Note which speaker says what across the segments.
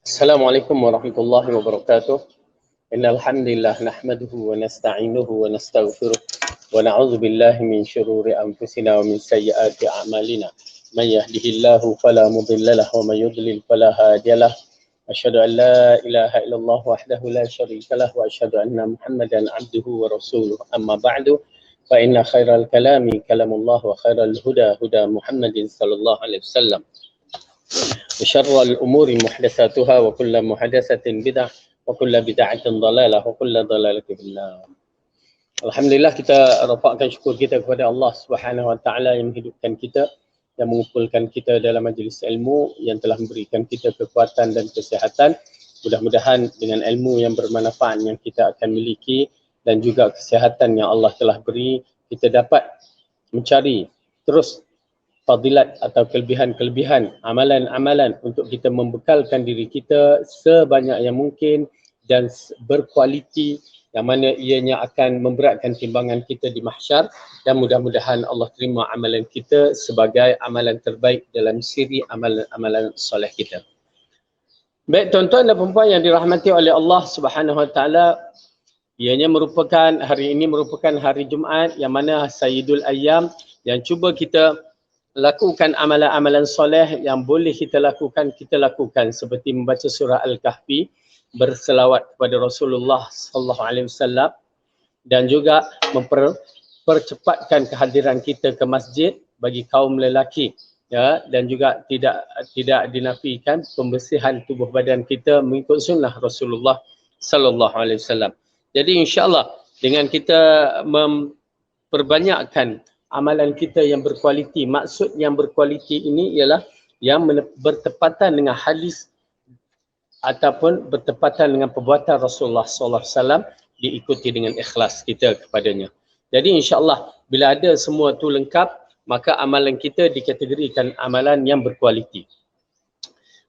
Speaker 1: Assalamualaikum warahmatullahi wabarakatuh. Innal hamdalillah nahmaduhu wa nasta'inuhu wa nastaghfiruh wa na'udzu billahi min shururi anfusina wa min sayyiati a'malina. May yahdihillahu fala mudilla lahu wa may yudlil fala hadiyalah. Asyhadu an la ilaha illallah wahdahu la syarika lah wa asyhadu anna Muhammadan 'abduhu wa rasuluh. Amma ba'du fa inna khairal kalami kalamullah wa khairal huda huda Muhammadin sallallahu alaihi wasallam. وشر الأمور محدثاتها وكل محدثة بدعة وكل بدعة ضلالة وكل ضلالة في النار. Alhamdulillah, kita rafakkan syukur kita kepada Allah Subhanahu Wa Taala yang menghidupkan kita, yang mengumpulkan kita dalam majlis ilmu, yang telah memberikan kita kekuatan dan kesihatan. Mudah-mudahan dengan ilmu yang bermanfaat yang kita akan miliki dan juga kesihatan yang Allah telah beri, kita dapat mencari terus fadilat atau kelebihan-kelebihan, amalan-amalan untuk kita membekalkan diri kita sebanyak yang mungkin dan berkualiti, yang mana ianya akan memberatkan timbangan kita di mahsyar, dan mudah-mudahan Allah terima amalan kita sebagai amalan terbaik dalam siri amalan-amalan soleh kita. Baik tuan-tuan dan puan-puan yang dirahmati oleh Allah Subhanahu Wa Taala, ianya merupakan hari ini merupakan hari Jumaat yang mana Sayyidul Ayyam, yang cuba kita lakukan amalan-amalan soleh yang boleh kita lakukan seperti membaca surah Al-Kahfi, berselawat kepada Rasulullah sallallahu alaihi wasallam, dan juga mempercepatkan kehadiran kita ke masjid bagi kaum lelaki, ya, dan juga tidak dinafikan pembersihan tubuh badan kita mengikut sunnah Rasulullah sallallahu alaihi wasallam. Jadi insya-Allah dengan kita memperbanyakkan amalan kita yang berkualiti, maksud yang berkualiti ini ialah yang bertepatan dengan hadis ataupun bertepatan dengan perbuatan Rasulullah sallallahu alaihi wasallam, diikuti dengan ikhlas kita kepadanya. Jadi insya-Allah bila ada semua tu lengkap, maka amalan kita dikategorikan amalan yang berkualiti.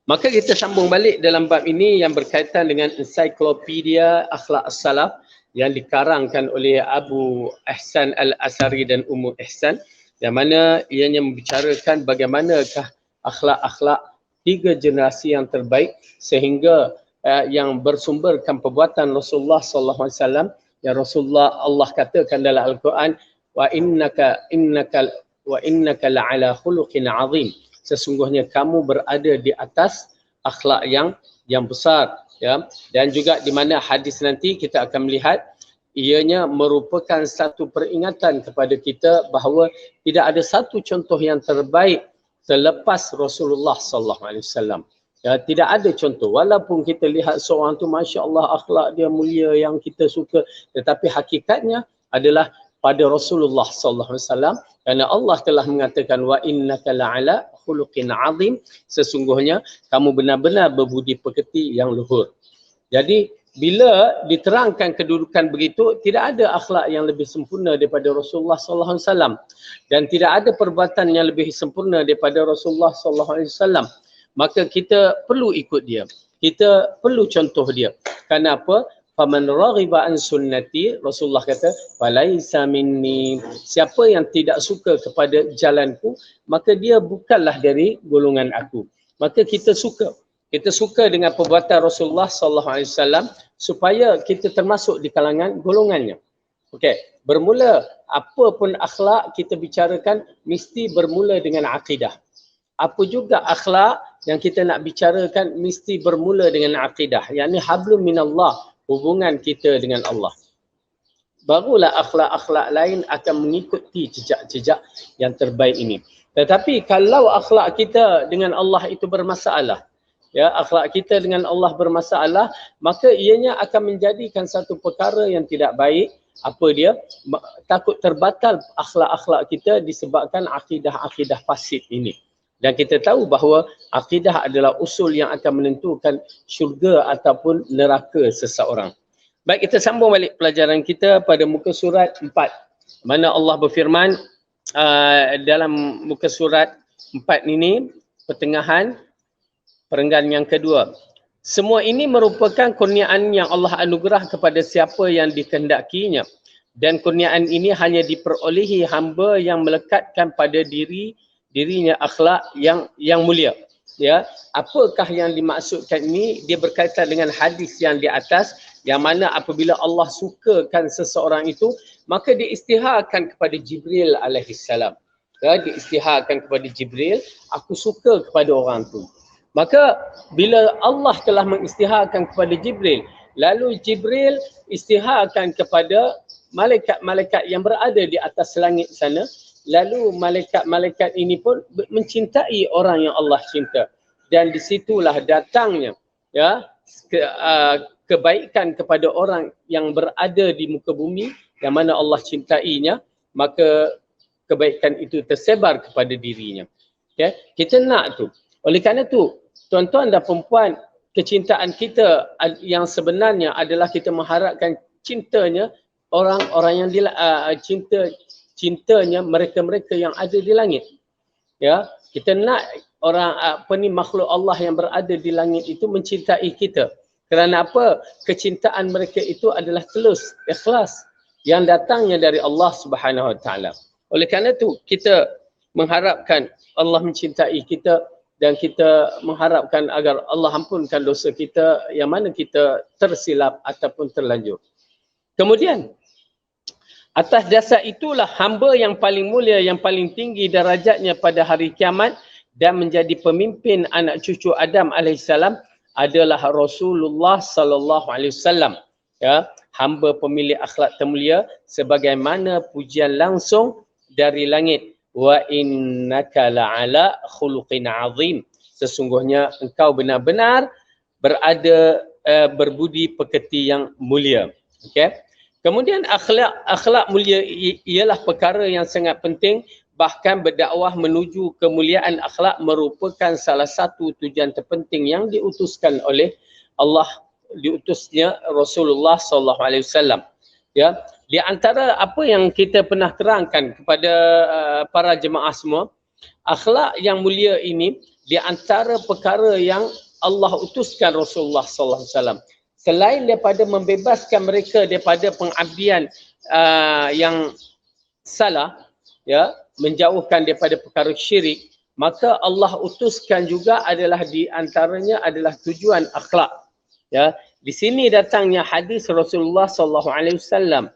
Speaker 1: Maka kita sambung balik dalam bab ini yang berkaitan dengan ensiklopedia akhlak as-salaf yang dikarangkan oleh Abu Ihsan Al-Asari dan Ummu Ihsan, yang mana ianya membicarakan bagaimanakah akhlak-akhlak tiga generasi yang terbaik, sehingga yang bersumberkan perbuatan Rasulullah sallallahu alaihi wasallam, yang Rasulullah Allah katakan dalam Al-Quran, wa innaka la'ala khuluqin azim, sesungguhnya kamu berada di atas akhlak yang besar, ya. Dan juga di mana hadis nanti kita akan melihat ianya merupakan satu peringatan kepada kita bahawa tidak ada satu contoh yang terbaik selepas Rasulullah sallallahu alaihi wasallam. Ya, tidak ada contoh, walaupun kita lihat seorang tu masya-Allah akhlak dia mulia yang kita suka, tetapi hakikatnya adalah pada Rasulullah sallallahu alaihi wasallam, kerana Allah telah mengatakan wa innaka la'ala khuluqin azim, sesungguhnya kamu benar-benar berbudi pekerti yang luhur. Jadi bila diterangkan kedudukan begitu, tidak ada akhlak yang lebih sempurna daripada Rasulullah sallallahu alaihi wasallam, dan tidak ada perbuatan yang lebih sempurna daripada Rasulullah sallallahu alaihi wasallam. Maka kita perlu ikut dia, kita perlu contoh dia. Kenapa? Faman raghiba an sunnati, Rasulullah kata falaisa minni, siapa yang tidak suka kepada jalanku, maka dia bukanlah dari golongan aku. Maka kita suka dengan perbuatan Rasulullah sallallahu alaihi wasallam supaya kita termasuk di kalangan golongannya. Okey, bermula apa pun akhlak kita bicarakan mesti bermula dengan akidah. Apa juga akhlak yang kita nak bicarakan mesti bermula dengan akidah, yakni hablum minallah, hubungan kita dengan Allah. Barulah akhlak-akhlak lain akan mengikuti jejak-jejak yang terbaik ini. Tetapi kalau akhlak kita dengan Allah itu bermasalah, ya, akhlak kita dengan Allah bermasalah, maka ianya akan menjadikan satu perkara yang tidak baik. Apa dia? Takut terbatal akhlak-akhlak kita disebabkan akidah-akidah fasid ini. Dan kita tahu bahawa akidah adalah usul yang akan menentukan syurga ataupun neraka seseorang. Baik, kita sambung balik pelajaran kita pada muka surat 4. Mana Allah berfirman dalam muka surat 4 ini, pertengahan perenggan yang kedua. Semua ini merupakan kurniaan yang Allah anugerah kepada siapa yang dikehendakinya. Dan kurniaan ini hanya diperolehi hamba yang melekatkan pada dirinya akhlak yang mulia. ya, apakah yang dimaksudkan ini? Dia berkaitan dengan hadis yang di atas, yang mana apabila Allah sukakan seseorang itu, maka diisytiharkan kepada Jibril alaihissalam. Ya, diisytiharkan kepada Jibril, aku suka kepada orang tu. Maka bila Allah telah mengisytiharkan kepada Jibril, lalu Jibril isytiharkan kepada malaikat-malaikat yang berada di atas langit sana, lalu malaikat-malaikat ini pun mencintai orang yang Allah cinta. Dan disitulah datangnya, ya, kebaikan kepada orang yang berada di muka bumi yang mana Allah cintainya, maka kebaikan itu tersebar kepada dirinya. Ya, kita nak tu. Oleh kerana tu, tuan-tuan dan perempuan, kecintaan kita yang sebenarnya adalah kita mengharapkan cintanya orang-orang yang cintanya mereka-mereka yang ada di langit. Ya, kita nak orang makhluk Allah yang berada di langit itu mencintai kita. Kerana apa? Kecintaan mereka itu adalah tulus, ikhlas yang datangnya dari Allah Subhanahu Wa Taala. Oleh kerana itu kita mengharapkan Allah mencintai kita dan kita mengharapkan agar Allah ampunkan dosa kita yang mana kita tersilap ataupun terlanjur. Kemudian atas dasar itulah hamba yang paling mulia, yang paling tinggi darajatnya pada hari kiamat dan menjadi pemimpin anak cucu Adam alaihissalam adalah Rasulullah sallallahu alaihi wasallam. Ya, hamba pemilik akhlak termulia sebagaimana pujian langsung dari langit. Wa innaka la'ala khuluqin azim. Sesungguhnya engkau benar-benar berada berbudi pekerti yang mulia. Okey. Kemudian akhlak mulia ialah perkara yang sangat penting, bahkan berdakwah menuju kemuliaan akhlak merupakan salah satu tujuan terpenting yang diutuskan oleh Allah, diutusnya Rasulullah sallallahu alaihi wasallam. Ya, di antara apa yang kita pernah terangkan kepada para jemaah semua, akhlak yang mulia ini di antara perkara yang Allah utuskan Rasulullah sallallahu alaihi wasallam. Selain daripada membebaskan mereka daripada pengabdian yang salah, ya, menjauhkan daripada perkara syirik, maka Allah utuskan juga adalah di antaranya adalah tujuan akhlak. Ya, di sini datangnya hadis Rasulullah sallallahu alaihi wasallam,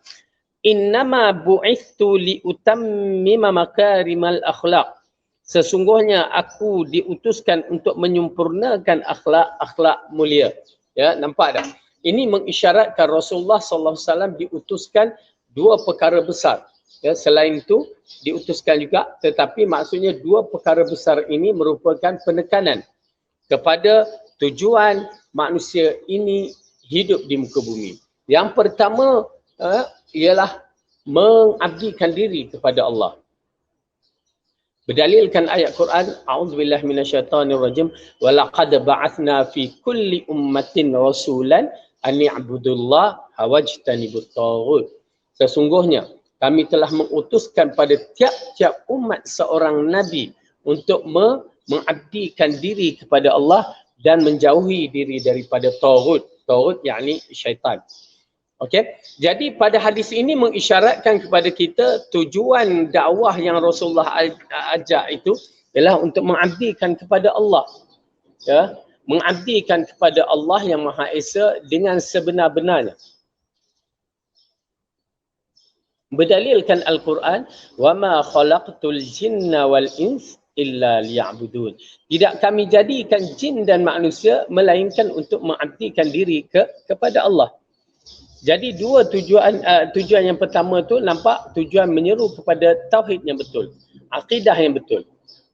Speaker 1: innama bu'ithu li utammima makarimal akhlak. Sesungguhnya aku diutuskan untuk menyempurnakan akhlak mulia. Ya, nampak tak? Ini mengisyaratkan Rasulullah sallallahu alaihi wasallam diutuskan dua perkara besar. Ya, selain itu diutuskan juga, tetapi maksudnya dua perkara besar ini merupakan penekanan kepada tujuan manusia ini hidup di muka bumi. Yang pertama ialah mengabdikan diri kepada Allah. Berdalilkan ayat Quran, a'udzubillahi minasyaitonirrajim, wa laqad ba'athna fi kulli ummatin rasulan an i'budullah wajtanibut taghut. Sesungguhnya kami telah mengutuskan pada tiap-tiap umat seorang nabi untuk mengabdikan diri kepada Allah dan menjauhi diri daripada taghut. Taghut yakni syaitan. Okey. Jadi pada hadis ini mengisyaratkan kepada kita tujuan dakwah yang Rasulullah ajak itu ialah untuk mengabdikan kepada Allah. Ya, mengabdikan kepada Allah yang Maha Esa dengan sebenar-benarnya. Berdalilkan Al-Quran, wa ma khalaqtul jinna wal ins illa liya'budun. Tidak kami jadikan jin dan manusia melainkan untuk mengabdikan diri kepada Allah. Jadi dua tujuan yang pertama tu nampak tujuan menyeru kepada tauhid yang betul, akidah yang betul.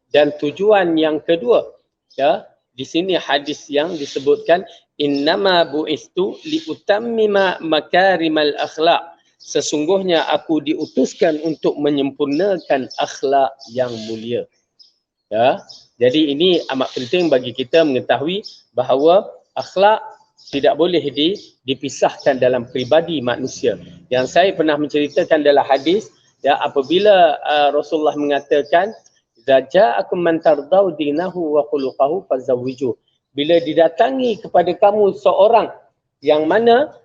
Speaker 1: Dan tujuan yang kedua, ya, di sini hadis yang disebutkan innama bu'istu liutammima makarimal akhlak. Sesungguhnya aku diutuskan untuk menyempurnakan akhlak yang mulia. Ya, jadi ini amat penting bagi kita mengetahui bahawa akhlak tidak boleh dipisahkan dalam peribadi manusia. Yang saya pernah menceritakan dalam hadis, ya, apabila Rasulullah mengatakan, "Idza ja'akum man tardau dinahu wa khuluquhu fazawwijuh." Bila didatangi kepada kamu seorang yang mana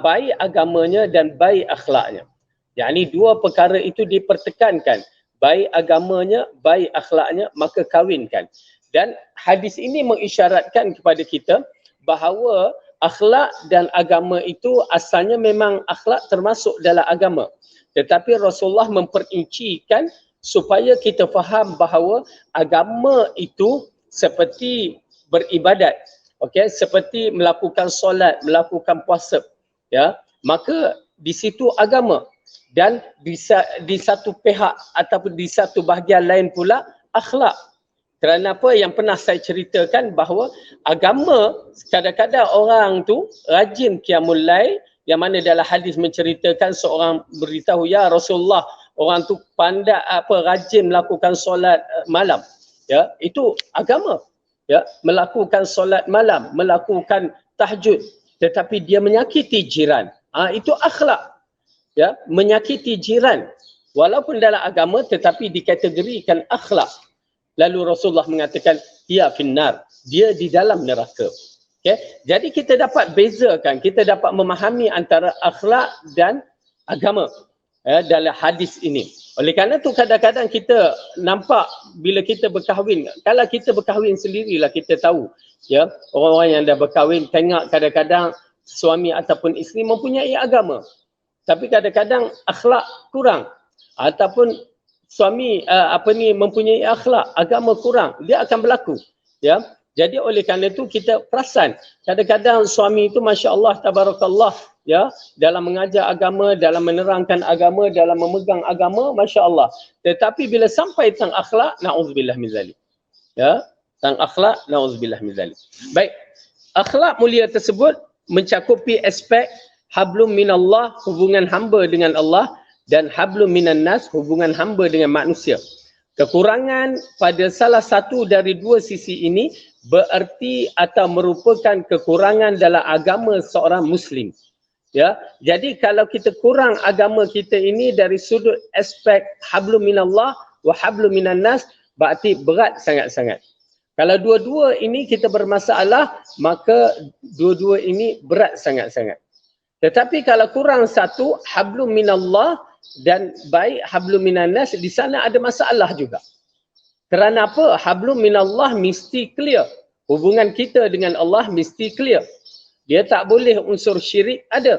Speaker 1: baik agamanya dan baik akhlaknya. Yakni dua perkara itu dipertekankan, baik agamanya, baik akhlaknya, maka kahwinkan. Dan hadis ini mengisyaratkan kepada kita bahawa akhlak dan agama itu asalnya memang akhlak termasuk dalam agama. Tetapi Rasulullah memperincikan supaya kita faham bahawa agama itu seperti beribadat, okey, seperti melakukan solat, melakukan puasa, ya. Maka di situ agama, dan di satu pihak ataupun di satu bahagian lain pula akhlak. Kerana apa yang pernah saya ceritakan bahawa agama, kadang-kadang orang tu rajin qiyamul lail, yang mana dalam hadis menceritakan seorang beritahu, ya Rasulullah, orang tu pandai rajin melakukan solat malam. Ya, itu agama. Ya, melakukan solat malam, melakukan tahajud, tetapi dia menyakiti jiran. Itu akhlak. Ya, menyakiti jiran walaupun dalam agama tetapi dikategorikan akhlak. Lalu Rasulullah mengatakan, ya finnar, dia di dalam neraka. Okay? Jadi kita dapat bezakan, kita dapat memahami antara akhlak dan agama dalam hadis ini. Oleh kerana tu kadang-kadang kita nampak bila kita berkahwin, kalau kita berkahwin sendirilah kita tahu, ya, orang-orang yang dah berkahwin tengok kadang-kadang suami ataupun isteri mempunyai agama, tapi kadang-kadang akhlak kurang, ataupun suami mempunyai akhlak, agama kurang, dia akan berlaku, ya. Jadi oleh kerana itu kita perasan kadang-kadang suami itu masya-Allah tabarakallah, ya, dalam mengajar agama, dalam menerangkan agama, dalam memegang agama, masya-Allah. Tetapi bila sampai tentang akhlak, naudzubillah min zalik. Ya, tentang akhlak, naudzubillah min zalik. Baik, akhlak mulia tersebut mencakupi aspek hablum minallah, hubungan hamba dengan Allah, dan hablum minan nas, hubungan hamba dengan manusia. Kekurangan pada salah satu dari dua sisi ini bererti atau merupakan kekurangan dalam agama seorang Muslim. Ya, jadi kalau kita kurang agama kita ini dari sudut aspek hablum minallah wa hablum minan nas, berarti berat sangat-sangat. Kalau dua-dua ini kita bermasalah, maka dua-dua ini berat sangat-sangat. Tetapi kalau kurang satu, hablum minallah dan baik hablum minan nas, di sana ada masalah juga. Kerana apa? Hablum minallah mesti clear. Hubungan kita dengan Allah mesti clear. Dia tak boleh unsur syirik ada.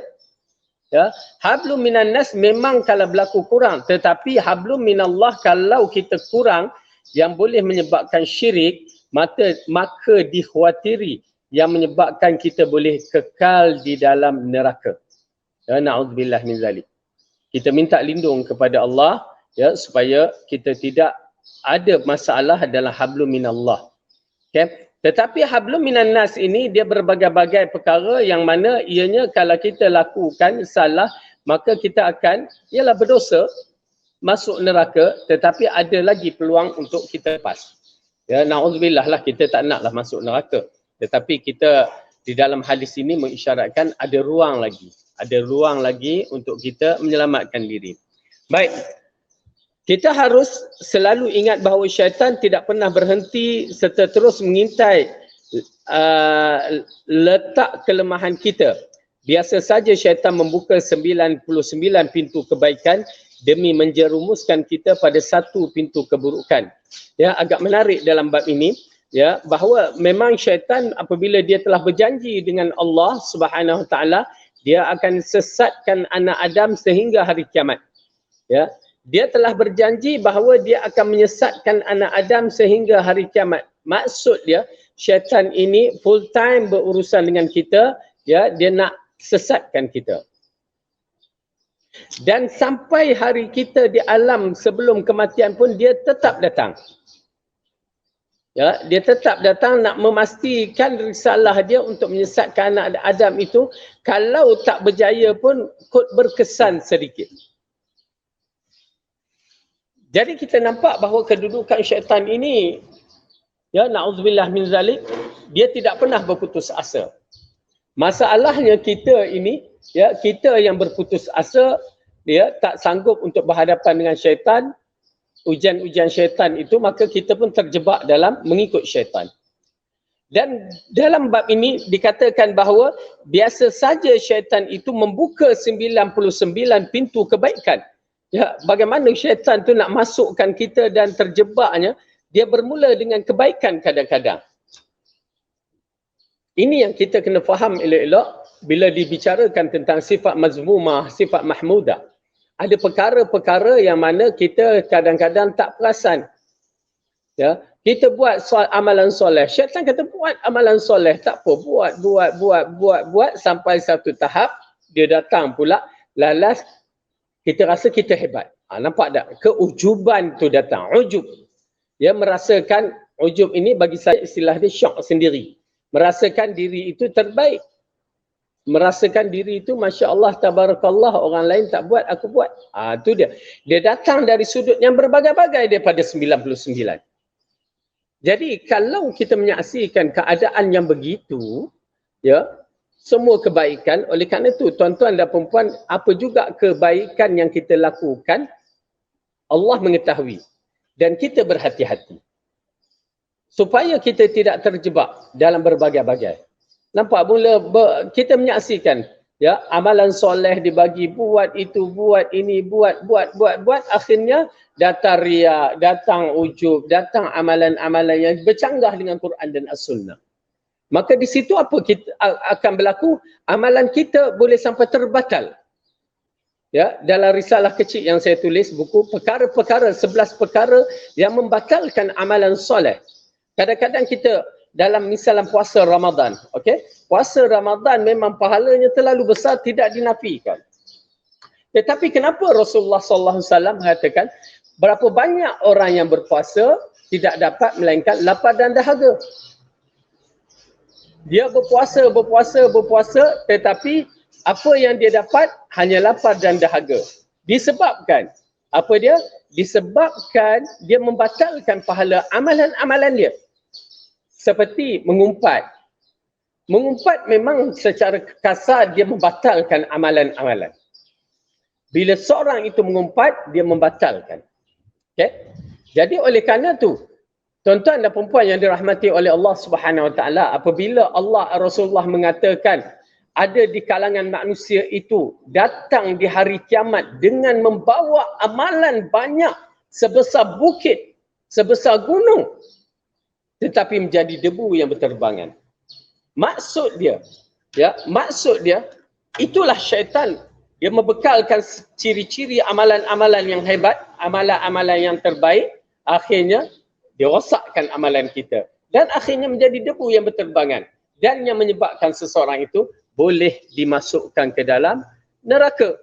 Speaker 1: Ya, hablum minan nas memang kalau berlaku kurang, tetapi hablum minallah kalau kita kurang yang boleh menyebabkan syirik, maka dikhawatiri yang menyebabkan kita boleh kekal di dalam neraka. Ya, na'udzubillah min zalik. Kita minta lindung kepada Allah, ya, supaya kita tidak ada masalah dalam hablum minallah. Okay? Tetapi hablum minan nas ini dia berbagai-bagai perkara yang mana ianya kalau kita lakukan salah, maka kita akan ialah berdosa, masuk neraka, tetapi ada lagi peluang untuk kita lepas. Ya, na'udzubillah lah, kita tak naklah masuk neraka. Tetapi kita di dalam hadis ini mengisyaratkan ada ruang lagi. Ada ruang lagi untuk kita menyelamatkan diri. Baik. Kita harus selalu ingat bahawa syaitan tidak pernah berhenti serta terus mengintai letak kelemahan kita. Biasa saja syaitan membuka 99 pintu kebaikan demi menjerumuskan kita pada satu pintu keburukan. Ya, agak menarik dalam bab ini, ya, bahawa memang syaitan apabila dia telah berjanji dengan Allah Subhanahu Wa Taala, dia akan sesatkan anak Adam sehingga hari kiamat. Ya, dia telah berjanji bahawa dia akan menyesatkan anak Adam sehingga hari kiamat. Maksud dia, syaitan ini full time berurusan dengan kita, ya, dia nak sesatkan kita. Dan sampai hari kita di alam sebelum kematian pun dia tetap datang. Ya, dia tetap datang nak memastikan risalah dia untuk menyesatkan anak Adam itu, kalau tak berjaya pun kot berkesan sedikit. Jadi kita nampak bahawa kedudukan syaitan ini, ya, na'udzubillah min zalik, dia tidak pernah berputus asa. Masalahnya kita ini, ya, kita yang berputus asa, dia tak sanggup untuk berhadapan dengan syaitan, ujian-ujian syaitan itu, maka kita pun terjebak dalam mengikut syaitan. Dan dalam bab ini dikatakan bahawa biasa saja syaitan itu membuka 99 pintu kebaikan. Ya, bagaimana syaitan tu nak masukkan kita dan terjebaknya Dia bermula dengan kebaikan kadang-kadang. Ini yang kita kena faham elok-elok bila dibicarakan tentang sifat mazmumah, sifat mahmudah. Ada perkara-perkara yang mana kita kadang-kadang tak perasan. Ya, kita buat amalan soleh. Syaitan kata buat amalan soleh, tak apa, buat sampai satu tahap dia datang pula, lalas kita rasa kita hebat. Nampak tak? Keujuban tu datang, ujub. Dia merasakan ujub ini, bagi saya istilah dia syok sendiri. Merasakan diri itu terbaik. Merasakan diri itu Masya Allah, tabarakallah, orang lain tak buat, aku buat. Itu dia. Dia datang dari sudut yang berbagai-bagai daripada 99. Jadi kalau kita menyaksikan keadaan yang begitu, ya, semua kebaikan, oleh kerana itu tuan-tuan dan perempuan, apa juga kebaikan yang kita lakukan, Allah mengetahui. Dan kita berhati-hati. Supaya kita tidak terjebak dalam berbagai-bagai. Nampak mula kita menyaksikan, ya, amalan soleh dibagi, buat itu, buat ini, buat, akhirnya datang riak, datang ujub, datang amalan-amalan yang bercanggah dengan Quran dan As-Sunnah. Maka di situ apa kita akan berlaku? Amalan kita boleh sampai terbatal. Ya, dalam risalah kecil yang saya tulis, buku perkara-perkara, 11 perkara yang membatalkan amalan soleh. Kadang-kadang kita dalam misalan puasa Ramadan, okey? Puasa Ramadan memang pahalanya terlalu besar, tidak dinafikan. Tetapi kenapa Rasulullah sallallahu alaihi wasallam mengatakan berapa banyak orang yang berpuasa tidak dapat melainkan lapar dan dahaga. Dia berpuasa, tetapi apa yang dia dapat hanya lapar dan dahaga. Disebabkan apa dia? Disebabkan dia membatalkan pahala amalan-amalan dia. Seperti mengumpat. Mengumpat memang secara kasar dia membatalkan amalan-amalan. Bila seorang itu mengumpat, dia membatalkan. Okay? Jadi oleh kerana tu, tuan-tuan dan perempuan yang dirahmati oleh Allah Subhanahu Wa Taala, apabila Allah Rasulullah mengatakan ada di kalangan manusia itu datang di hari kiamat dengan membawa amalan banyak sebesar bukit, sebesar gunung, tetapi menjadi debu yang berterbangan. Maksud dia, itulah syaitan. Dia membekalkan ciri-ciri amalan-amalan yang hebat, amalan-amalan yang terbaik, akhirnya dia rosakkan amalan kita. Dan akhirnya menjadi debu yang berterbangan. Dan yang menyebabkan seseorang itu boleh dimasukkan ke dalam neraka.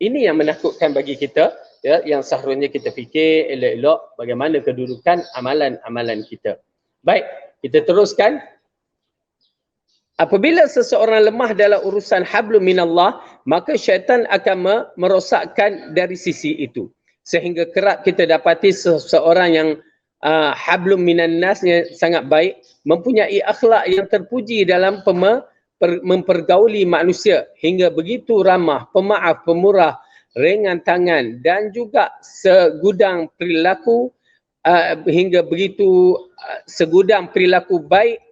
Speaker 1: Ini yang menakutkan bagi kita, ya, yang seharusnya kita fikir elok-elok bagaimana kedudukan amalan-amalan kita. Baik, kita teruskan. Apabila seseorang lemah dalam urusan hablum minallah, maka syaitan akan merosakkan dari sisi itu. Sehingga kerap kita dapati seseorang yang hablum minan nasnya sangat baik, mempunyai akhlak yang terpuji dalam mempergauli manusia, hingga begitu ramah, pemaaf, pemurah, ringan tangan, dan juga segudang perilaku segudang perilaku baik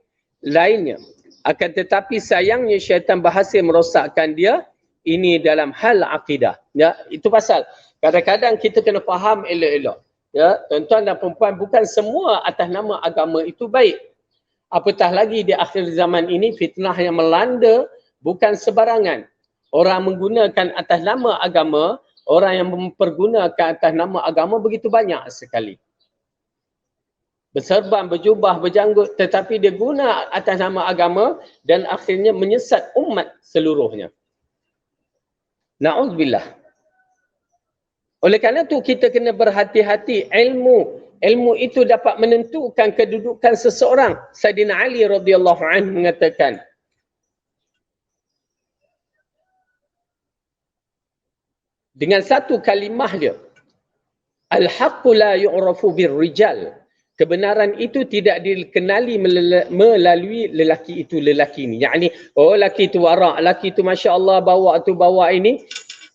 Speaker 1: lainnya. Akan tetapi sayangnya syaitan berhasil merosakkan dia ini dalam hal akidah. Ya, itu pasal kadang-kadang kita kena faham elok-elok. Ya, tuan-tuan dan perempuan, bukan semua atas nama agama itu baik. Apatah lagi di akhir zaman ini fitnah yang melanda bukan sebarangan. Orang menggunakan atas nama agama, orang yang mempergunakan atas nama agama begitu banyak sekali. Berserban, berjubah, berjanggut, tetapi dia guna atas nama agama dan akhirnya menyesat umat seluruhnya. Na'udzubillah. Oleh kerana itu kita kena berhati-hati. Ilmu itu dapat menentukan kedudukan seseorang. Sayyidina Ali radhiyallahu anhu mengatakan, dengan satu kalimah dia, al-haqqu la yu'rafu bir-rijal. Kebenaran itu tidak dikenali melalui lelaki itu, lelaki ini. Yakni, oh lelaki itu warak, lelaki itu Masya Allah bawa ini,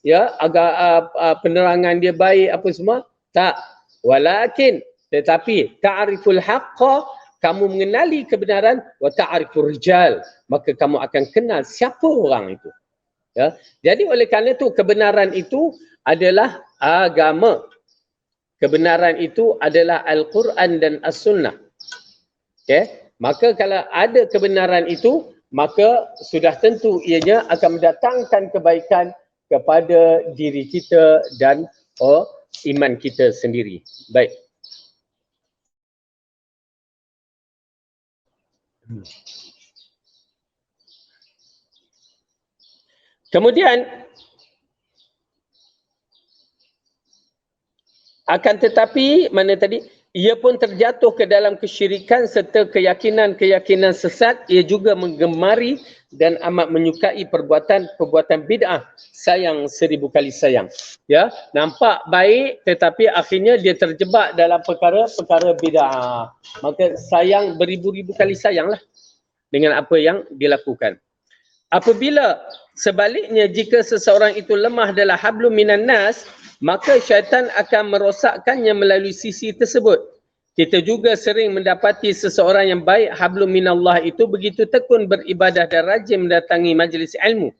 Speaker 1: ya, agak penerangan dia baik apa semua. Tak. Walakin, tetapi ta'riful haqqa, kamu mengenali kebenaran, wa ta'rifur rijal, maka kamu akan kenal siapa orang itu. Ya. Jadi oleh kerana itu kebenaran itu adalah agama. kebenaran itu adalah Al-Quran dan As-Sunnah. Okay? Maka kalau ada kebenaran itu, maka sudah tentu ianya akan mendatangkan kebaikan kepada diri kita dan iman kita sendiri. Baik. Kemudian akan tetapi mana tadi, ia pun terjatuh ke dalam kesyirikan serta keyakinan-keyakinan sesat. Ia juga menggemari dan amat menyukai perbuatan bid'ah. Sayang 1000 kali sayang. Ya, nampak baik tetapi akhirnya dia terjebak dalam perkara-perkara bid'ah. Maka sayang beribu-ribu kali sayanglah dengan apa yang dilakukan. Apabila sebaliknya jika seseorang itu lemah dalam hablum minan nas, maka syaitan akan merosakkannya melalui sisi tersebut. Kita juga sering mendapati seseorang yang baik hablum minallah itu begitu tekun beribadah dan rajin mendatangi majlis ilmu.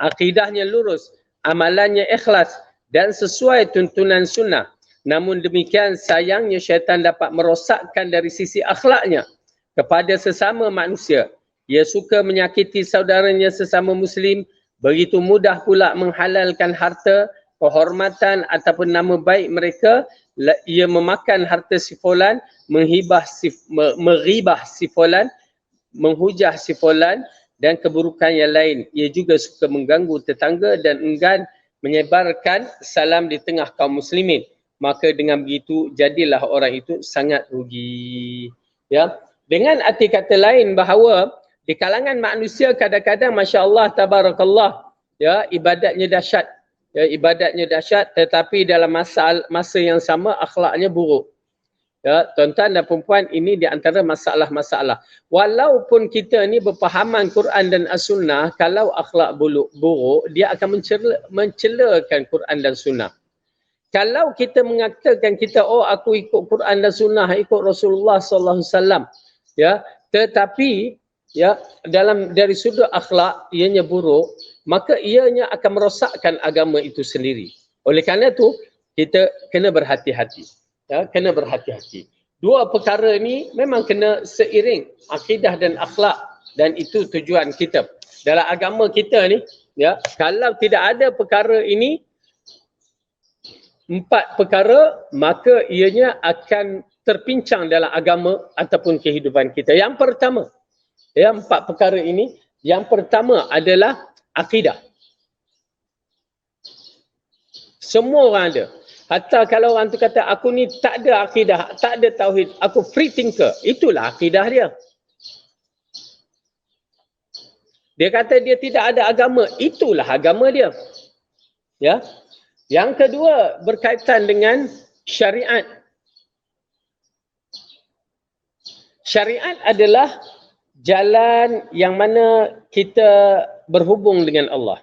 Speaker 1: Akidahnya lurus, amalannya ikhlas dan sesuai tuntunan sunnah. Namun demikian sayangnya syaitan dapat merosakkan dari sisi akhlaknya kepada sesama manusia. Ia suka menyakiti saudaranya sesama Muslim, begitu mudah pula menghalalkan harta, kehormatan ataupun nama baik mereka. Ia memakan harta si fulan, meribah si fulan, menghujah si fulan dan keburukan yang lain. Ia juga suka mengganggu tetangga dan enggan menyebarkan salam di tengah kaum muslimin. Maka dengan begitu jadilah orang itu sangat rugi. Ya. Dengan arti kata lain bahawa di kalangan manusia kadang-kadang masya-Allah tabarakallah, ya, ibadatnya dahsyat. Ya, ibadatnya dahsyat tetapi dalam masa yang sama akhlaknya buruk. Ya, tuan-tuan dan puan-puan, ini di antara masalah-masalah. Walaupun kita ni berpahaman Quran dan As-Sunnah, kalau akhlak buruk, dia akan mencelakan Quran dan Sunnah. Kalau kita mengatakan kita, oh aku ikut Quran dan Sunnah, ikut Rasulullah sallallahu alaihi wasallam, ya, tetapi ya dari sudut akhlak ianya buruk, maka ianya akan merosakkan agama itu sendiri. Oleh kerana itu kita kena berhati-hati. Ya, kena berhati-hati. Dua perkara ini memang kena seiring, akidah dan akhlak, dan itu tujuan kita. Dalam agama kita ni, ya, kalau tidak ada perkara ini, 4 perkara, maka ianya akan terpincang dalam agama ataupun kehidupan kita. Yang pertama, ya, 4 perkara ini, yang pertama adalah akidah. Semua orang ada. Hatta kalau orang tu kata aku ni tak ada akidah, tak ada tauhid, aku free thinker, itulah akidah dia. Dia kata dia tidak ada agama, itulah agama dia. Ya. Yang kedua berkaitan dengan syariat. Syariat adalah jalan yang mana kita berhubung dengan Allah.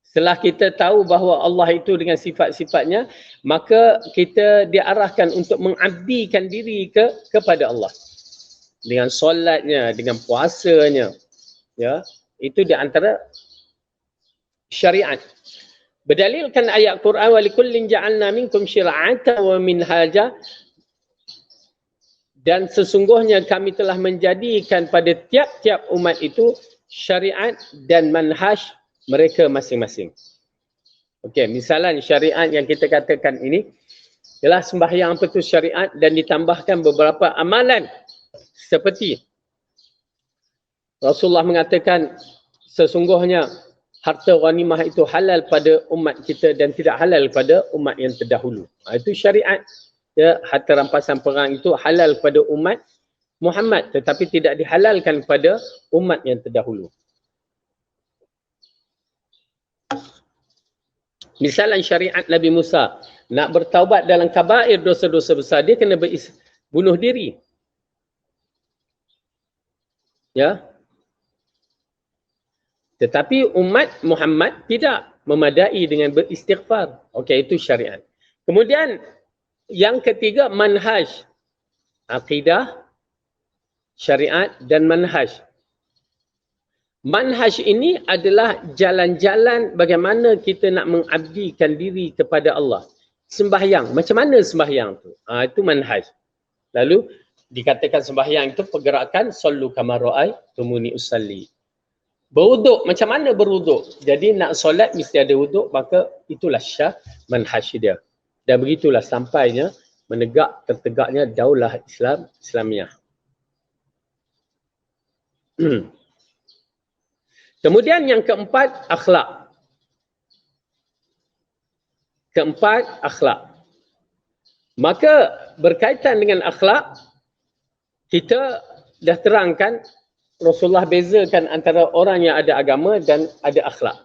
Speaker 1: Setelah kita tahu bahawa Allah itu dengan sifat-sifatnya, maka kita diarahkan untuk mengabdikan diri kepada Allah. Dengan solatnya, dengan puasanya. Ya, itu di antara syariat. Berdalilkan ayat Quran, wa likullin ja'alna minkum syir'atan wa minhaja, dan sesungguhnya kami telah menjadikan pada tiap-tiap umat itu syariat dan manhaj mereka masing-masing. Okey, misalan syariat yang kita katakan ini ialah sembahyang apa tu syariat, dan ditambahkan beberapa amalan seperti Rasulullah mengatakan sesungguhnya harta ghanimah itu halal pada umat kita dan tidak halal pada umat yang terdahulu. Itu syariat. Ya, harta rampasan perang itu halal pada umat Muhammad tetapi tidak dihalalkan pada umat yang terdahulu. Misalan syariat Nabi Musa, nak bertaubat dalam kabair dosa-dosa besar, dia kena bunuh diri. Ya. Tetapi umat Muhammad tidak memadai dengan beristighfar. Okey, itu syariat. Kemudian yang ketiga manhaj. Akidah, syariat dan manhaj. Manhaj ini adalah jalan-jalan bagaimana kita nak mengabdikan diri kepada Allah. sembahyang. Macam mana sembahyang tu? Itu manhaj. Lalu dikatakan sembahyang itu pergerakan sallu kama ra'aitumuni usalli. Berwuduk, macam mana berwuduk? Jadi nak solat mesti ada wuduk, maka itulah syah manhaj dia. Dan begitulah sampainya tertegaknya daulah Islamiah. Kemudian yang keempat, akhlak. Akhlak. Maka berkaitan dengan akhlak, kita dah terangkan Rasulullah bezakan antara orang yang ada agama dan ada akhlak.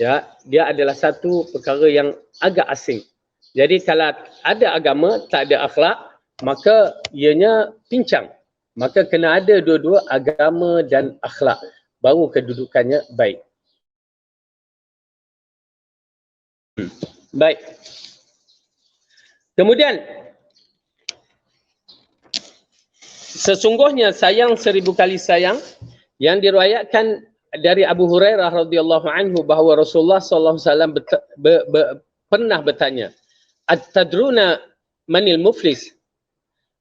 Speaker 1: Ya, dia adalah satu perkara yang agak asing. Jadi kalau ada agama, tak ada akhlak, maka ianya pincang. Maka kena ada dua-dua, agama dan akhlak. Baru kedudukannya baik. Baik. Kemudian, sesungguhnya sayang 1000 kali sayang yang diriwayatkan dari Abu Hurairah radhiyallahu anhu bahawa Rasulullah sallallahu alaihi wasallam pernah bertanya, "At-tadruna manil muflis?"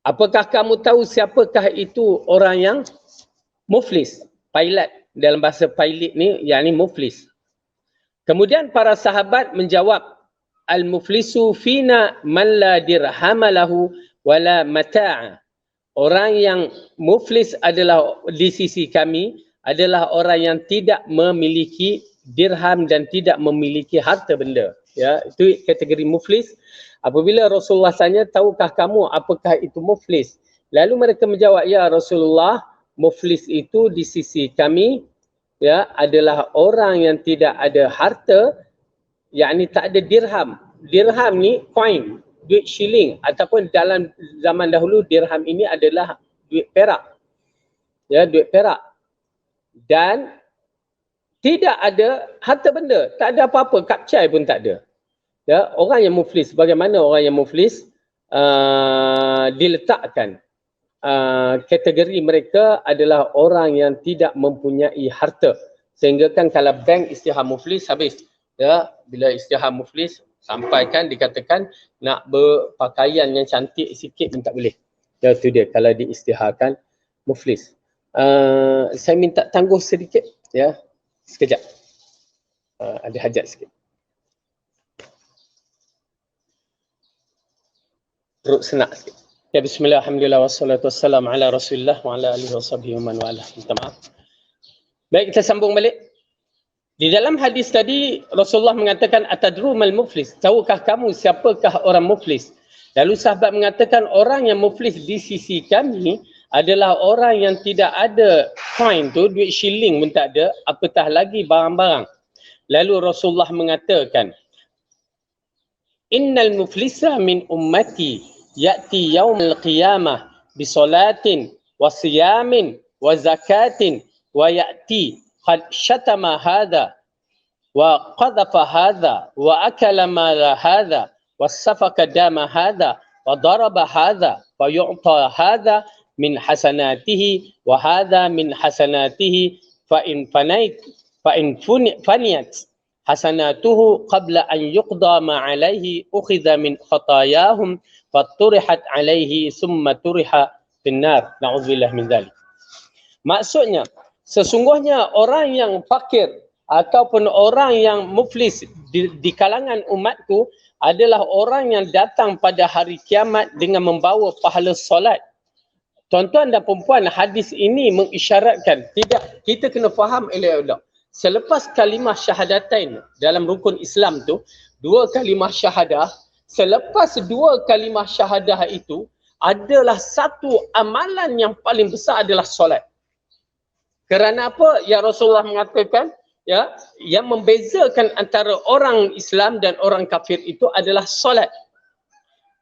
Speaker 1: Apakah kamu tahu siapakah itu orang yang muflis? Pilot, dalam bahasa pilot ni yakni muflis. Kemudian para sahabat menjawab, "Al-muflisu fina man la dirhama lahu wala mata'a." Orang yang muflis adalah di sisi kami adalah orang yang tidak memiliki dirham dan tidak memiliki harta benda. Ya, itu kategori muflis. Apabila Rasulullah tanya, tahukah kamu apakah itu muflis? Lalu mereka menjawab, ya Rasulullah, muflis itu di sisi kami ya adalah orang yang tidak ada harta, yakni tak ada dirham. Dirham ni coin, duit shilling, ataupun dalam zaman dahulu dirham ini adalah duit perak. Ya, duit perak. Dan tidak ada harta benda, tak ada apa-apa, kapcai pun tak ada. Ya, orang yang muflis, bagaimana orang yang muflis diletakkan? Kategori mereka adalah orang yang tidak mempunyai harta. Sehingga kan kalau bank isytihar muflis habis. Ya, bila isytihar muflis sampaikan dikatakan nak berpakaian yang cantik sikit pun tak boleh. Ya, itu dia kalau diisytiharkan muflis. Saya minta tangguh sedikit ya. Sekejap. Ada hajat sikit. Perut senak sikit. Ya, bismillah, alhamdulillah, wassalatu wassalamu ala rasulillah wa ala alihi wa sahbihi wa man walah. Minta maaf. Baik, kita sambung balik. Di dalam hadis tadi, Rasulullah mengatakan, atadru mal muflis. Tahukah kamu siapakah orang muflis? Lalu sahabat mengatakan, orang yang muflis di sisi kami adalah orang yang tidak ada coin tu, duit shilling pun tak ada, apatah lagi barang-barang. Lalu Rasulullah mengatakan, innal muflisa min ummati ya'ti yawmal qiyamah bisolatin wa siyamin wa zakatin wa ya'ti qad syatama hadha wa qadhafa hadha wa akala mala hadha wa safaka dama hadha wa daraba hadha wa yu'ta hadha min hasanatihi wa hadha min hasanatihi fa in faniyat hasanatuhu qabla an yuqda ma alaihi ukhidha min khatayahum fatturihat alaihi summa turiha finnar. Na'udzubillah min dhalik. Maksudnya, sesungguhnya orang yang fakir ataupun orang yang muflis di kalangan umatku adalah orang yang datang pada hari kiamat dengan membawa pahala solat. Tuan-tuan dan perempuan, hadis ini mengisyaratkan, tidak, kita kena faham elok-elok. Selepas kalimah syahadatain dalam rukun Islam tu, 2 kalimah syahadah, selepas 2 kalimah syahadah itu adalah satu amalan yang paling besar adalah solat. Kerana apa? Ya Rasulullah mengatakan, ya, yang membezakan antara orang Islam dan orang kafir itu adalah solat.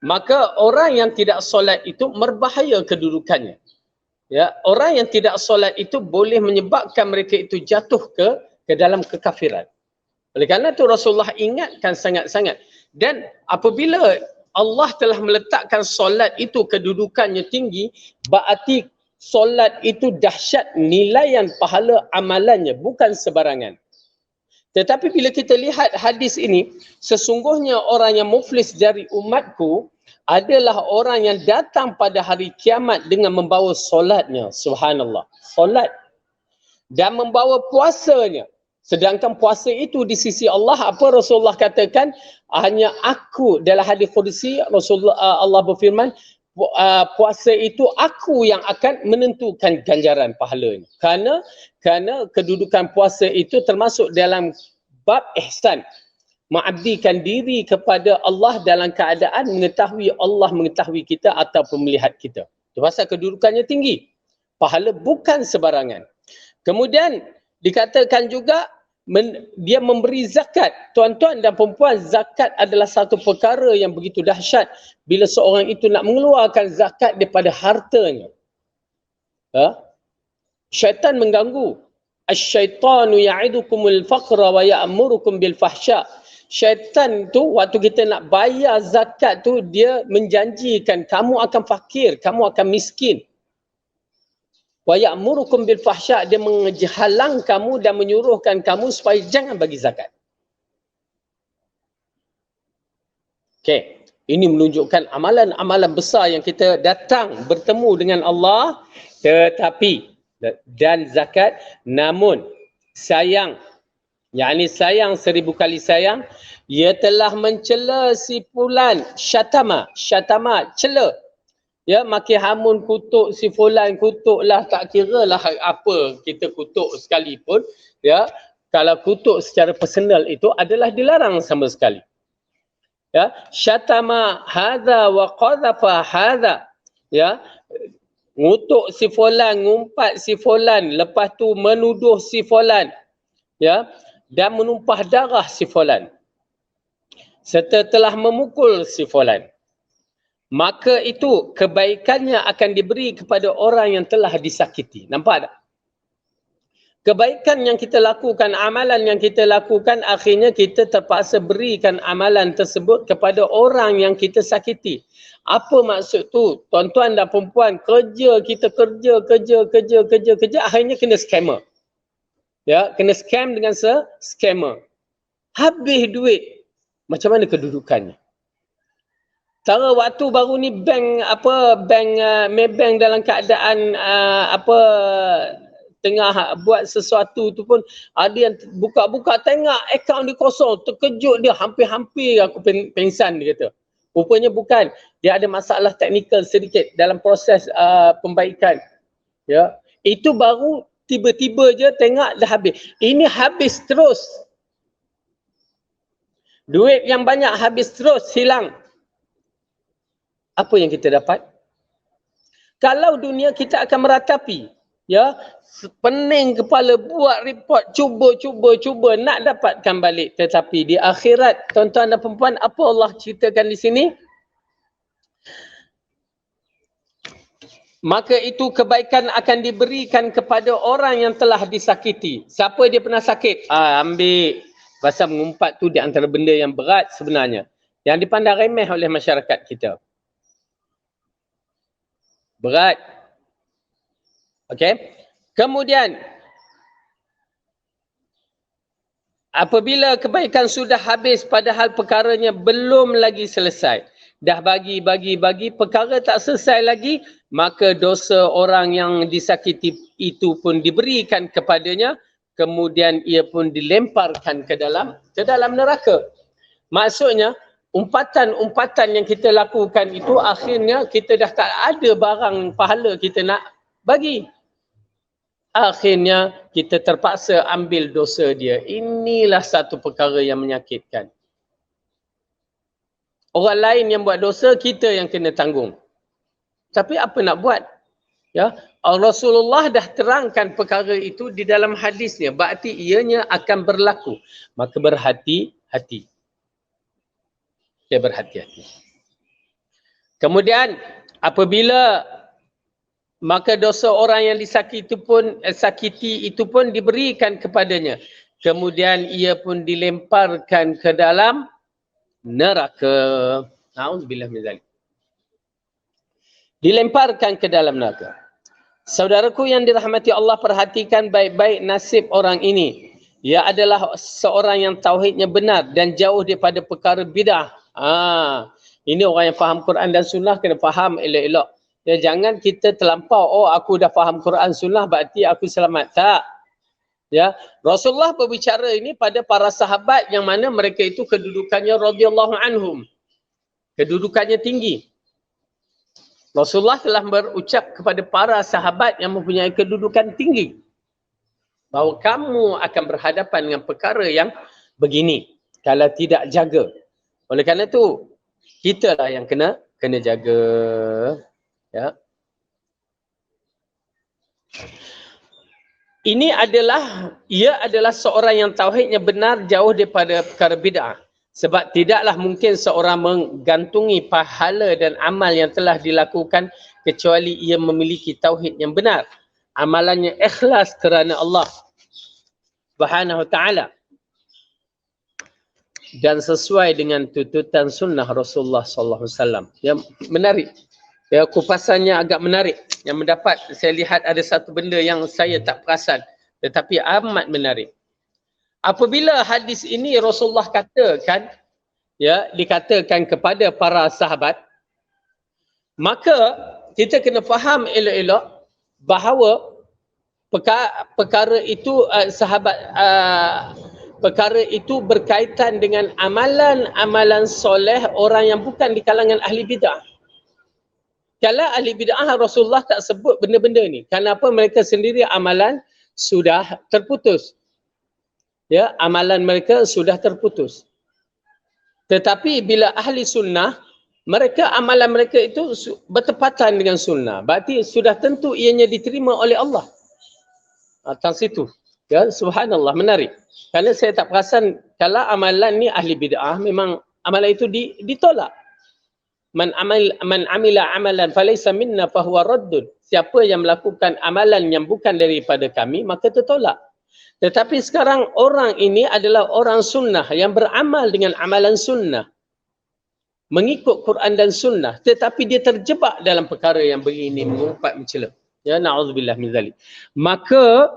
Speaker 1: Maka orang yang tidak solat itu berbahaya kedudukannya. Ya, orang yang tidak solat itu boleh menyebabkan mereka itu jatuh ke dalam kekafiran. Oleh kerana itu Rasulullah ingatkan sangat-sangat. Dan apabila Allah telah meletakkan solat itu kedudukannya tinggi, berarti solat itu dahsyat nilaian pahala amalannya, bukan sebarangan. Tetapi bila kita lihat hadis ini, sesungguhnya orang yang muflis dari umatku adalah orang yang datang pada hari kiamat dengan membawa solatnya. Subhanallah. Solat. Dan membawa puasanya. Sedangkan puasa itu di sisi Allah, apa Rasulullah katakan? Hanya aku, dalam hadis qudsi, Rasulullah Allah berfirman, puasa itu aku yang akan menentukan ganjaran pahalanya. Kerana kedudukan puasa itu termasuk dalam bab ihsan. Mengabdikan diri kepada Allah dalam keadaan mengetahui Allah mengetahui kita ataupun melihat kita. Itu pasal kedudukannya tinggi. Pahala bukan sebarangan. Kemudian dikatakan juga dia memberi zakat. Tuan-tuan dan perempuan, zakat adalah satu perkara yang begitu dahsyat bila seorang itu nak mengeluarkan zakat daripada hartanya. Syaitan mengganggu. Asy-syaitanu ya'idukumul faqra wa ya'murukum bil fahsya. Syaitan tu waktu kita nak bayar zakat tu, dia menjanjikan kamu akan fakir, kamu akan miskin. Wa ya'murukum bil fahsya, dia menghalang kamu dan menyuruhkan kamu supaya jangan bagi zakat. Okey, ini menunjukkan amalan-amalan besar yang kita datang bertemu dengan Allah, tetapi dan zakat, namun sayang, yakni sayang 1000 kali sayang, ia telah mencela si fulan, syatama, cela. Ya, maki hamun kutuk si fulan, kutuklah, tak kira lah apa kita kutuk sekalipun, ya, kalau kutuk secara personal itu adalah dilarang sama sekali. Ya, syatama hadza wa qadhafa hadza, ya, ngutuk si fulan, ngumpat si fulan, lepas tu menuduh si fulan, ya, dan menumpah darah si fulan, serta telah memukul si fulan. Maka itu kebaikannya akan diberi kepada orang yang telah disakiti. Nampak tak? Kebaikan yang kita lakukan, amalan yang kita lakukan, akhirnya kita terpaksa berikan amalan tersebut kepada orang yang kita sakiti. Apa maksud tu? Tuan-tuan dan perempuan, kerja, akhirnya kena scammer. Ya, kena scam dengan scammer. Habis duit. Macam mana kedudukannya? Cara waktu baru ni bank Maybank dalam keadaan tengah buat sesuatu tu pun ada yang buka-buka tengok akaun dia kosong, terkejut dia, hampir-hampir aku pengsan, dia kata. Rupanya bukan, dia ada masalah teknikal sedikit dalam proses pembaikan. Ya, itu baru tiba-tiba je tengok dah habis. Ini habis terus. Duit yang banyak habis terus, hilang. Apa yang kita dapat? Kalau dunia kita akan meratapi, ya, pening kepala buat report, cuba nak dapatkan balik, tetapi di akhirat, tuan-tuan dan perempuan, apa Allah ceritakan di sini? Maka itu kebaikan akan diberikan kepada orang yang telah disakiti. Siapa dia pernah sakit? Ambil. Pasal mengumpat tu di antara benda yang berat sebenarnya, yang dipandang remeh oleh masyarakat kita. Berat. Okey. Kemudian, apabila kebaikan sudah habis padahal perkaranya belum lagi selesai, dah bagi, perkara tak selesai lagi, maka dosa orang yang disakiti itu pun diberikan kepadanya, kemudian ia pun dilemparkan ke dalam neraka. Maksudnya, umpatan-umpatan yang kita lakukan itu akhirnya kita dah tak ada barang pahala kita nak bagi. Akhirnya kita terpaksa ambil dosa dia. Inilah satu perkara yang menyakitkan. Orang lain yang buat dosa, kita yang kena tanggung. Tapi apa nak buat? Ya, Rasulullah dah terangkan perkara itu di dalam hadisnya. Berarti ianya akan berlaku. Maka berhati-hati. Dia berhati-hati. Kemudian apabila maka dosa orang yang disakiti itu pun diberikan kepadanya. Kemudian ia pun dilemparkan ke dalam neraka. Nauzubillah min zalik. Dilemparkan ke dalam neraka. Saudaraku yang dirahmati Allah, perhatikan baik-baik nasib orang ini. Ia adalah seorang yang tauhidnya benar dan jauh daripada perkara bidah. Ini orang yang faham Quran dan Sunnah kena faham elok-elok. Ya, jangan kita terlampau, oh aku dah faham Quran Sunnah berarti aku selamat. Tak. Ya, Rasulullah berbicara ini pada para sahabat yang mana mereka itu kedudukannya radhiyallahu anhum. Kedudukannya tinggi. Rasulullah telah berucap kepada para sahabat yang mempunyai kedudukan tinggi bahawa kamu akan berhadapan dengan perkara yang begini kalau tidak jaga. Oleh kerana itu, kita lah yang kena jaga. Ya. Ia adalah seorang yang tauhidnya benar jauh daripada perkara bid'ah. Sebab tidaklah mungkin seorang menggantungi pahala dan amal yang telah dilakukan kecuali ia memiliki tauhid yang benar. Amalannya ikhlas kerana Allah Subhanahu wa ta'ala dan sesuai dengan tuntutan sunnah Rasulullah sallallahu alaihi wasallam. Yang menarik. Ya, kupasannya agak menarik. Yang mendapat saya lihat ada satu benda yang saya tak perasan tetapi amat menarik. Apabila hadis ini Rasulullah katakan, ya, dikatakan kepada para sahabat, maka kita kena faham elok-elok bahawa perkara itu perkara itu berkaitan dengan amalan-amalan soleh orang yang bukan di kalangan ahli bid'ah. Kalau ahli bid'ah Rasulullah tak sebut benda-benda ni. Kenapa? Mereka sendiri amalan sudah terputus. Ya, amalan mereka sudah terputus. Tetapi bila ahli sunnah, amalan mereka itu bertepatan dengan sunnah. Berarti sudah tentu ianya diterima oleh Allah. Atas situ. Ya, subhanallah, menarik. Kerana saya tak perasan kalau amalan ni ahli bid'ah memang amalan itu ditolak. Man amila amalan falaysa minna fahuwa raddun. Siapa yang melakukan amalan yang bukan daripada kami maka tertolak. Tetapi sekarang orang ini adalah orang sunnah yang beramal dengan amalan sunnah. Mengikut Quran dan sunnah, tetapi dia terjebak dalam perkara yang begini, mengumpat mencela. Ya, na'udzubillah min zalik. Maka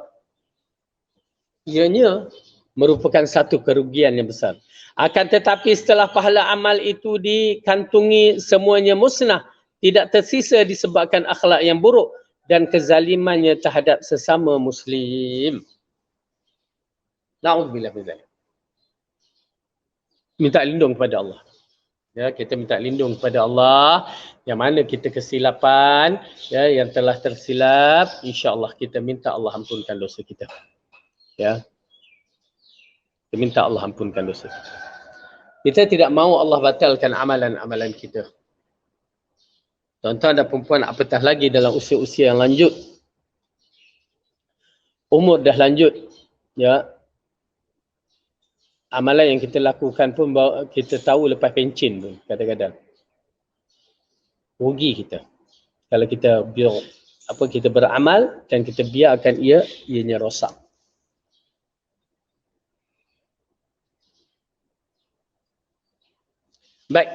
Speaker 1: ianya merupakan satu kerugian yang besar. Akan tetapi setelah pahala amal itu dikantungi, semuanya musnah, tidak tersisa disebabkan akhlak yang buruk dan kezalimannya terhadap sesama muslim. Na'udzubillah min zalik. Minta lindung kepada Allah. Ya, kita minta lindung kepada Allah. Yang mana kita kesilapan, ya, yang telah tersilap, insya-Allah kita minta Allah ampunkan dosa kita. Ya. Kita minta Allah ampunkan dosa kita. Kita tidak mahu Allah batalkan amalan-amalan kita. Tuan-tuan dan perempuan, apatah lagi dalam usia-usia yang lanjut. Umur dah lanjut. Ya. Amalan yang kita lakukan pun kita tahu lepas pencin pun kadang-kadang. Rugi kita. Kalau kita kita beramal dan kita biarkan ianya rosak. Baik.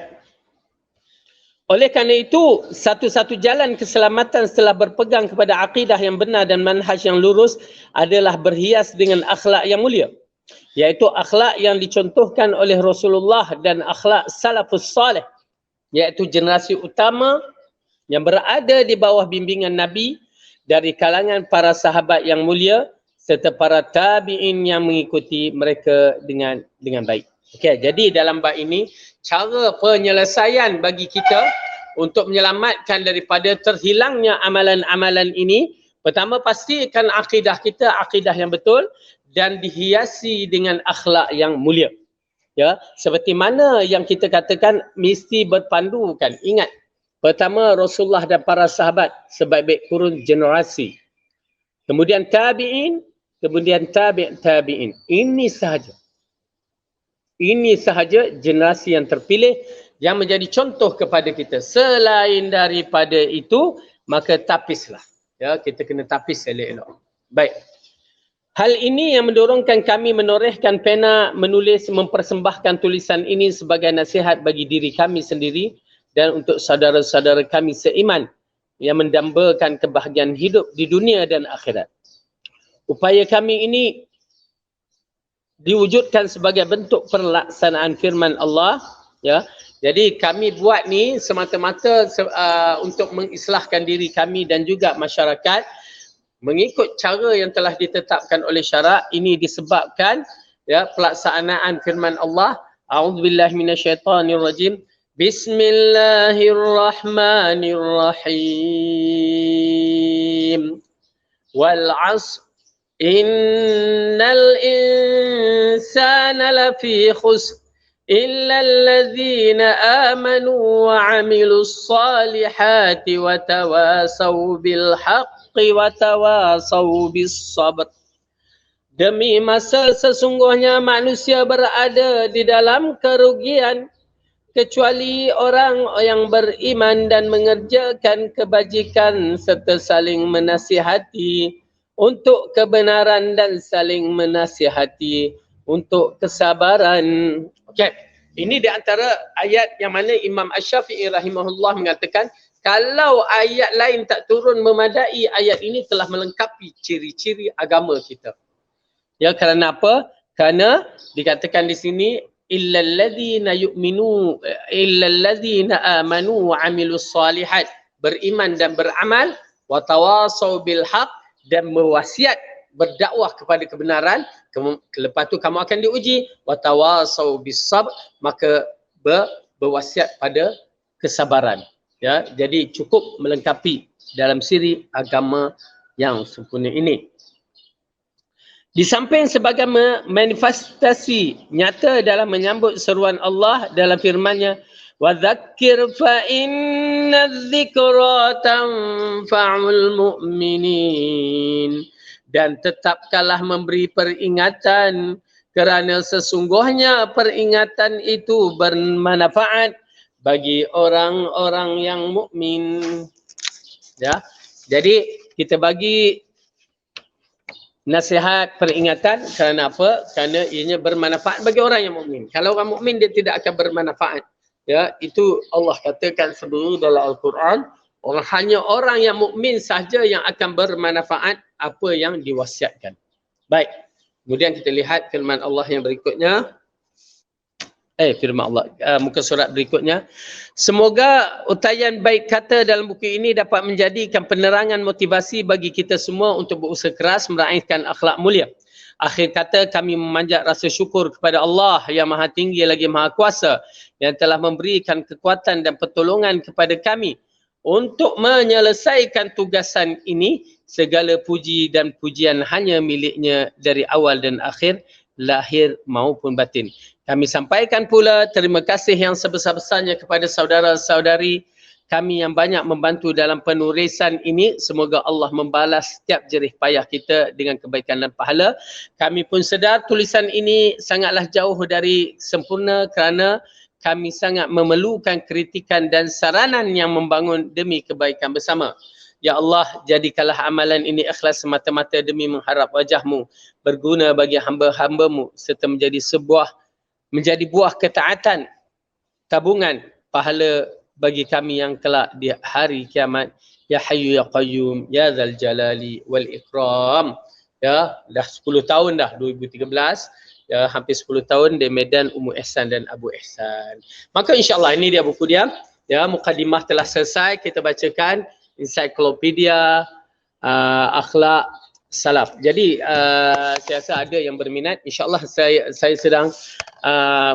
Speaker 1: Oleh kerana itu, satu-satu jalan keselamatan setelah berpegang kepada akidah yang benar dan manhaj yang lurus adalah berhias dengan akhlak yang mulia. Iaitu akhlak yang dicontohkan oleh Rasulullah dan akhlak salafus salih. Iaitu generasi utama yang berada di bawah bimbingan Nabi dari kalangan para sahabat yang mulia serta para tabi'in yang mengikuti mereka dengan baik. Okey, jadi dalam bab ini cara penyelesaian bagi kita untuk menyelamatkan daripada terhilangnya amalan-amalan ini, pertama pastikan akidah kita akidah yang betul dan dihiasi dengan akhlak yang mulia. Ya, seperti mana yang kita katakan mesti berpandukan. Ingat, pertama Rasulullah dan para sahabat sebaik-baik kurun generasi. Kemudian tabi'in, kemudian tabi'in. Ini sahaja. Ini sahaja generasi yang terpilih yang menjadi contoh kepada kita. Selain daripada itu, maka tapislah. Ya, kita kena tapis elok-elok. Baik. Hal ini yang mendorongkan kami menorehkan pena menulis mempersembahkan tulisan ini sebagai nasihat bagi diri kami sendiri dan untuk saudara-saudara kami seiman yang mendambakan kebahagiaan hidup di dunia dan akhirat. Upaya kami ini diwujudkan sebagai bentuk pelaksanaan firman Allah, ya. Jadi kami buat ni semata-mata untuk mengislahkan diri kami dan juga masyarakat mengikut cara yang telah ditetapkan oleh syarak. Ini disebabkan ya pelaksanaan firman Allah. A'udzubillahi minasyaitonirrajim. Bismillahirrahmanirrahim. Wal 'asr innal insana lafi khusr illa alladhina amanu wa 'amilus salihati wa tawasaw bil haqqi wa tawasaw bis sabr. Demi masa sesungguhnya manusia berada di dalam kerugian kecuali orang yang beriman dan mengerjakan kebajikan serta saling menasihati untuk kebenaran dan saling menasihati untuk kesabaran. Okey, ini di antara ayat yang mana Imam Asy-Syafi'i rahimahullah mengatakan kalau ayat lain tak turun memadai, ayat ini telah melengkapi ciri-ciri agama kita. Ya, kerana apa? Kerana dikatakan di sini illalladzina amanu wa amilus solihat, beriman dan beramal, wa tawasau bil haq, dan mewasiat berdakwah kepada kebenaran. Lepas tu kamu akan diuji, wa tawasau bis sabr, maka berwasiat pada kesabaran. Ya, jadi cukup melengkapi dalam siri agama yang sempurna ini. Di samping sebagai manifestasi nyata dalam menyambut seruan Allah dalam firman-Nya, wa dzakkir fa inna dzikra tanfa'ul mu'minin, dan tetapkanlah memberi peringatan kerana sesungguhnya peringatan itu bermanfaat bagi orang-orang yang mukmin. Ya. Jadi kita bagi nasihat, peringatan kerana apa? Kerana ianya bermanfaat bagi orang yang mukmin. Kalau orang mukmin dia tidak akan bermanfaat. Ya, itu Allah katakan sendiri dalam Al-Quran, hanya orang yang mukmin sahaja yang akan bermanfaat apa yang diwasiatkan. Baik. Kemudian kita lihat firman Allah yang berikutnya. Firman Allah, muka surat berikutnya. Semoga utayan baik kata dalam buku ini dapat menjadikan penerangan motivasi bagi kita semua untuk berusaha keras meraihkan akhlak mulia. Akhir kata, kami memanjat rasa syukur kepada Allah yang Maha Tinggi lagi Maha Kuasa yang telah memberikan kekuatan dan pertolongan kepada kami untuk menyelesaikan tugasan ini. Segala puji dan pujian hanya miliknya dari awal dan akhir, lahir maupun batin. Kami sampaikan pula terima kasih yang sebesar-besarnya kepada saudara-saudari kami yang banyak membantu dalam penulisan ini. Semoga Allah membalas setiap jerih payah kita dengan kebaikan dan pahala. Kami pun sedar tulisan ini sangatlah jauh dari sempurna kerana kami sangat memerlukan kritikan dan saranan yang membangun demi kebaikan bersama. Ya Allah, jadikanlah amalan ini ikhlas semata-mata demi mengharap wajah-Mu, berguna bagi hamba-hamba-Mu serta menjadi buah ketaatan, tabungan pahala bagi kami yang kelak di hari kiamat. Ya Hayyu Ya Qayyum Ya Dzal Jalali wal Ikram. Ya, dah 10 tahun dah 2013. Ya, hampir 10 tahun di Medan Ummu Ihsan dan Abu Ihsan. Maka insya-Allah ini dia buku dia. Ya, mukadimah telah selesai, kita bacakan ensiklopedia akhlak salaf. Jadi saya rasa ada yang berminat, insya-Allah saya sedang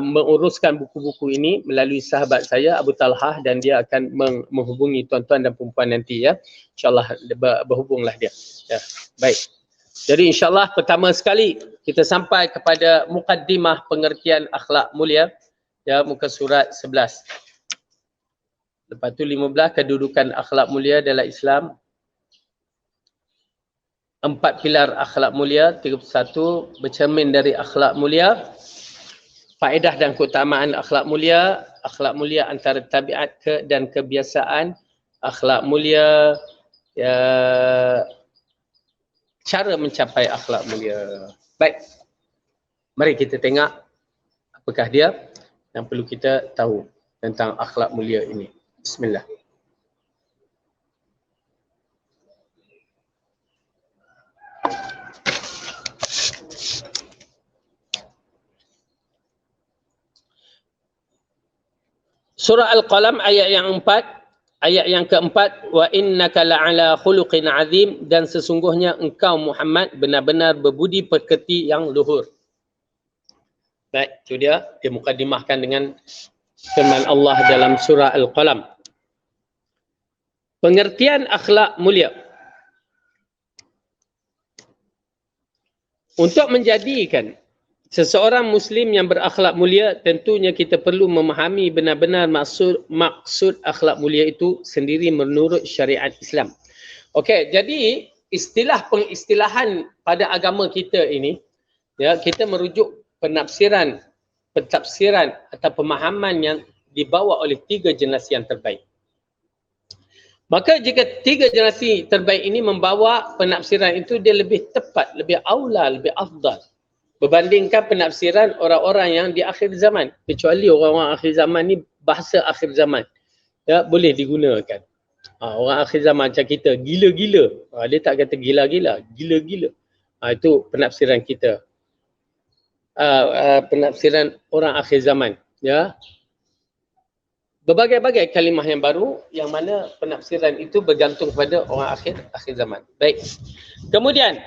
Speaker 1: menguruskan buku-buku ini melalui sahabat saya Abu Talhah, dan dia akan menghubungi tuan-tuan dan puan nanti, ya. Insya-Allah berhubunglah dia. Ya, baik. Jadi insya-Allah pertama sekali kita sampai kepada mukaddimah pengertian akhlak mulia, ya, muka surat 11. Lepas tu 15, kedudukan akhlak mulia dalam Islam. 4 pilar akhlak mulia. 31, bercermin dari akhlak mulia. Faedah dan keutamaan akhlak mulia. Akhlak mulia antara tabiat dan kebiasaan. Akhlak mulia, ya, cara mencapai akhlak mulia. Baik. Mari kita tengok apakah dia yang perlu kita tahu tentang akhlak mulia ini. Bismillah. Surah Al-Qalam ayat yang 4, ayat yang keempat, wa innaka la'ala khuluqin azim, dan sesungguhnya engkau Muhammad benar-benar berbudi pekerti yang luhur. Baik, itu dia mukadimahkan dengan firman Allah dalam surah Al-Qalam. Pengertian akhlak mulia. Untuk menjadikan seseorang Muslim yang berakhlak mulia, tentunya kita perlu memahami benar-benar maksud akhlak mulia itu sendiri menurut syariat Islam. Okey, jadi pengistilahan pada agama kita ini, ya, kita merujuk pentafsiran atau pemahaman yang dibawa oleh 3 generasi yang terbaik. Maka jika 3 generasi terbaik ini membawa penafsiran itu, dia lebih tepat, lebih aula, lebih afdal berbandingkan penafsiran orang-orang yang di akhir zaman. Kecuali orang-orang akhir zaman ni bahasa akhir zaman, ya, boleh digunakan. Orang akhir zaman macam kita, gila-gila. Dia tak kata gila-gila, gila-gila. Itu penafsiran kita. Penafsiran orang akhir zaman, ya. Berbagai-bagai kalimah yang baru yang mana penafsiran itu bergantung kepada orang akhir zaman. Baik. Kemudian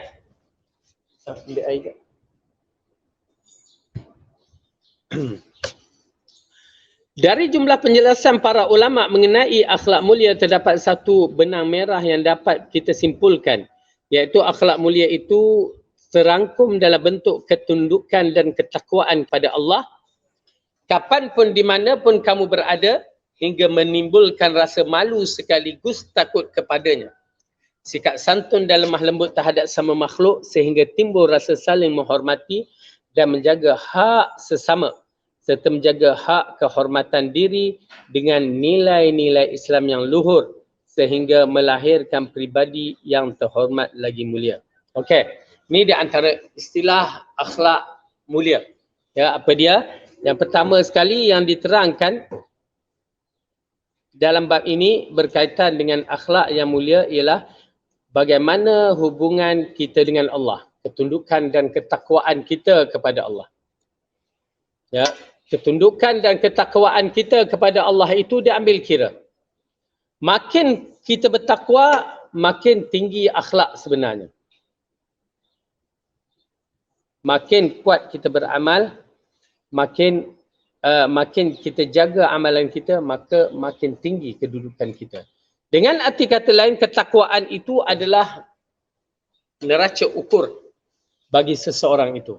Speaker 1: ambil air tak? Dari jumlah penjelasan para ulama mengenai akhlak mulia, terdapat satu benang merah yang dapat kita simpulkan, iaitu akhlak mulia itu terangkum dalam bentuk ketundukan dan ketakwaan pada Allah kapanpun di mana pun kamu berada, hingga menimbulkan rasa malu sekaligus takut kepadanya. Sikap santun dan lemah lembut terhadap sama makhluk sehingga timbul rasa saling menghormati dan menjaga hak sesama serta menjaga hak kehormatan diri dengan nilai-nilai Islam yang luhur sehingga melahirkan pribadi yang terhormat lagi mulia. Okey, ini di antara istilah akhlak mulia. Ya, apa dia? Yang pertama sekali yang diterangkan dalam bab ini berkaitan dengan akhlak yang mulia ialah bagaimana hubungan kita dengan Allah, ketundukan dan ketakwaan kita kepada Allah. Ya, ketundukan dan ketakwaan kita kepada Allah itu diambil kira. Makin kita bertakwa, makin tinggi akhlak sebenarnya. Makin kuat kita beramal, makin kita jaga amalan kita, maka makin tinggi kedudukan kita. Dengan arti kata lain, ketakwaan itu adalah neraca ukur bagi seseorang itu.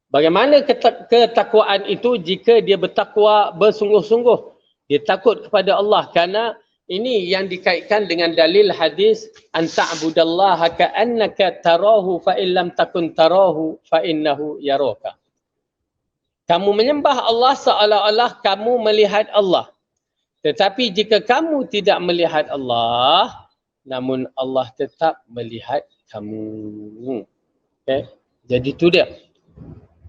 Speaker 1: Bagaimana ketakwaan itu jika dia bertakwa bersungguh-sungguh, dia takut kepada Allah, kerana ini yang dikaitkan dengan dalil hadis anta'budallaha ka'annaka tarahu fa illam takun tarahu fa innahu yaraka. Kamu menyembah Allah seolah-olah kamu melihat Allah. Tetapi jika kamu tidak melihat Allah, namun Allah tetap melihat kamu. Okay? Jadi itu dia.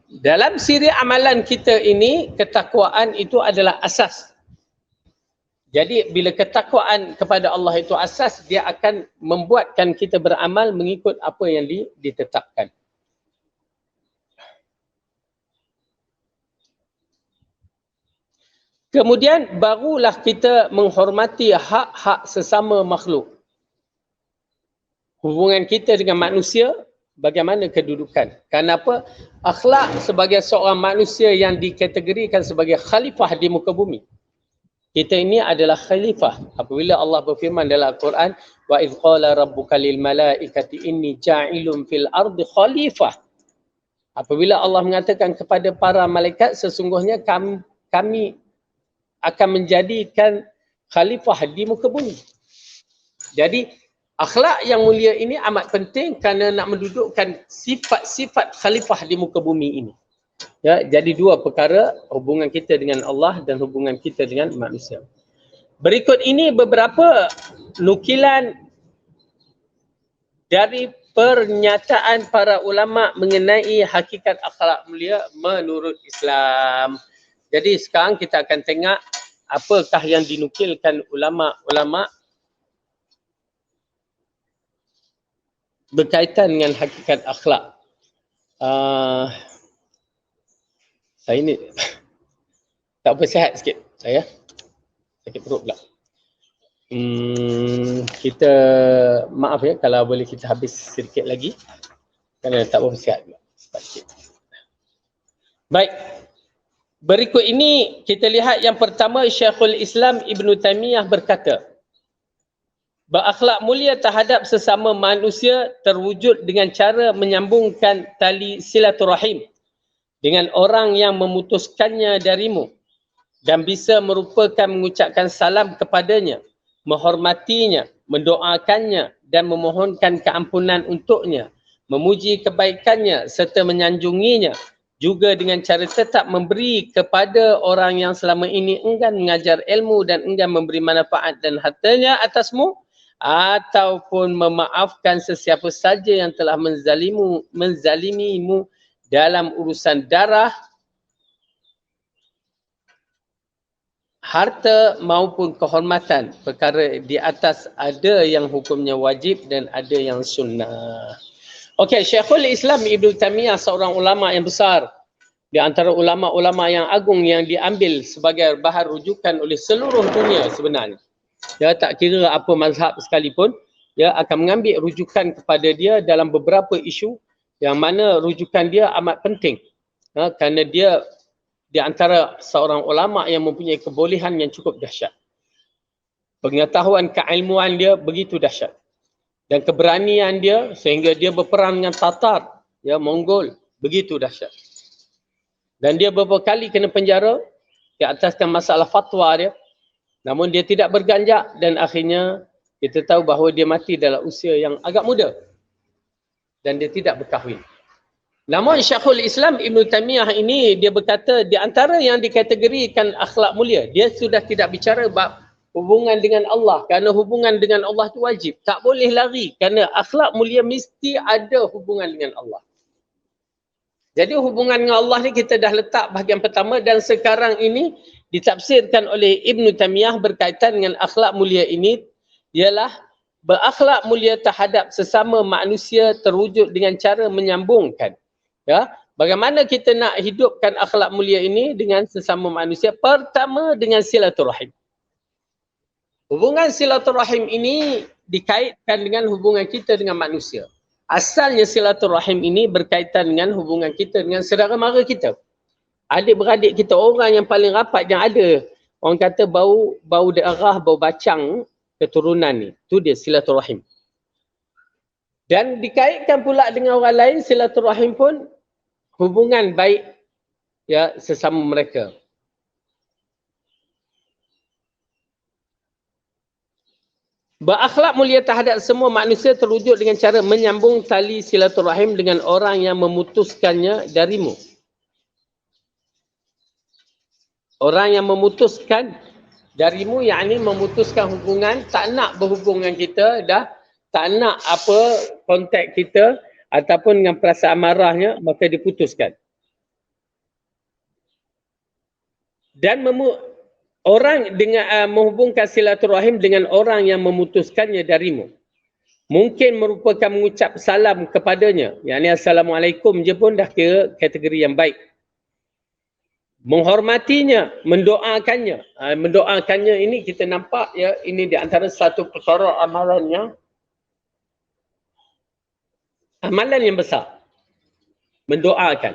Speaker 1: Dalam siri amalan kita ini, ketakwaan itu adalah asas. Jadi bila ketakwaan kepada Allah itu asas, dia akan membuatkan kita beramal mengikut apa yang ditetapkan. Kemudian barulah kita menghormati hak-hak sesama makhluk. Hubungan kita dengan manusia, bagaimana kedudukan? Kenapa? Akhlak sebagai seorang manusia yang dikategorikan sebagai khalifah di muka bumi. Kita ini adalah khalifah. Apabila Allah berfirman dalam Al-Quran, wa idh qala rabbuka lil malaikati inni ja'ilun fil ardi khalifah. Apabila Allah mengatakan kepada para malaikat, sesungguhnya kami akan menjadikan khalifah di muka bumi. Jadi akhlak yang mulia ini amat penting kerana nak mendudukkan sifat-sifat khalifah di muka bumi ini. Ya, jadi dua perkara, hubungan kita dengan Allah dan hubungan kita dengan manusia. Berikut ini beberapa nukilan dari pernyataan para ulama mengenai hakikat akhlak mulia menurut Islam. Jadi sekarang kita akan tengok apakah yang dinukilkan ulama-ulama berkaitan dengan hakikat akhlak. Saya ni Tak bersihat sikit saya. Sakit perut pula. Kita maaf ya kalau boleh kita habis sedikit lagi. Kerana tak bersihat pula. Sikit. Baik. Berikut ini kita lihat yang pertama, Syekhul Islam Ibn Taymiyah berkata, berakhlak mulia terhadap sesama manusia terwujud dengan cara menyambungkan tali silaturahim dengan orang yang memutuskannya darimu dan bisa merupakan mengucapkan salam kepadanya, menghormatinya, mendoakannya dan memohonkan keampunan untuknya, memuji kebaikannya serta menyanjunginya, juga dengan cara tetap memberi kepada orang yang selama ini enggan mengajar ilmu dan enggan memberi manfaat dan hartanya atasmu, ataupun memaafkan sesiapa saja yang telah menzalimimu dalam urusan darah, harta maupun kehormatan. Perkara di atas ada yang hukumnya wajib dan ada yang sunnah. Okey, Syekhul Islam Ibn Taymiyah seorang ulama yang besar, di antara ulama-ulama yang agung yang diambil sebagai bahan rujukan oleh seluruh dunia sebenarnya. Dia tak kira apa mazhab sekalipun, dia akan mengambil rujukan kepada dia dalam beberapa isu yang mana rujukan dia amat penting. Kerana dia di antara seorang ulama yang mempunyai kebolehan yang cukup dahsyat. Pengetahuan keilmuan dia begitu dahsyat. Dan keberanian dia sehingga dia berperang dengan Tatar, ya, Mongol, begitu dahsyat. Dan dia beberapa kali kena penjara di ataskan masalah fatwa dia. Namun dia tidak berganjak dan akhirnya kita tahu bahawa dia mati dalam usia yang agak muda. Dan dia tidak berkahwin. Namun Syekhul Islam Ibn Taymiyah ini dia berkata di antara yang dikategorikan akhlak mulia, dia sudah tidak bicara bab hubungan dengan Allah, kerana hubungan dengan Allah itu wajib. Tak boleh lari kerana akhlak mulia mesti ada hubungan dengan Allah. Jadi hubungan dengan Allah ni kita dah letak bahagian pertama dan sekarang ini ditafsirkan oleh Ibn Taymiyah berkaitan dengan akhlak mulia ini ialah berakhlak mulia terhadap sesama manusia terwujud dengan cara menyambungkan. Ya, bagaimana kita nak hidupkan akhlak mulia ini dengan sesama manusia? Pertama dengan silaturahim. Hubungan silaturahim ini dikaitkan dengan hubungan kita dengan manusia. Asalnya silaturahim ini berkaitan dengan hubungan kita dengan saudara mara kita. Adik-beradik kita, orang yang paling rapat yang ada. Orang kata bau darah, bau bacang keturunan ni. Itu dia silaturahim. Dan dikaitkan pula dengan orang lain, silaturahim pun hubungan baik ya sesama mereka. Berakhlak mulia terhadap semua manusia terwujud dengan cara menyambung tali silaturahim dengan orang yang memutuskannya darimu. Orang yang memutuskan darimu, yakni memutuskan hubungan, tak nak berhubungan kita, dah tak nak apa kontak kita ataupun dengan perasaan marahnya, maka diputuskan. Dan orang dengan menghubungkan silaturahim dengan orang yang memutuskannya darimu. Mungkin merupakan mengucap salam kepadanya. Yakni Assalamualaikum je pun dah kira kategori yang baik. Menghormatinya, mendoakannya. Mendoakannya ini kita nampak ya, ini di antara satu perkara amalan yang besar. Mendoakan.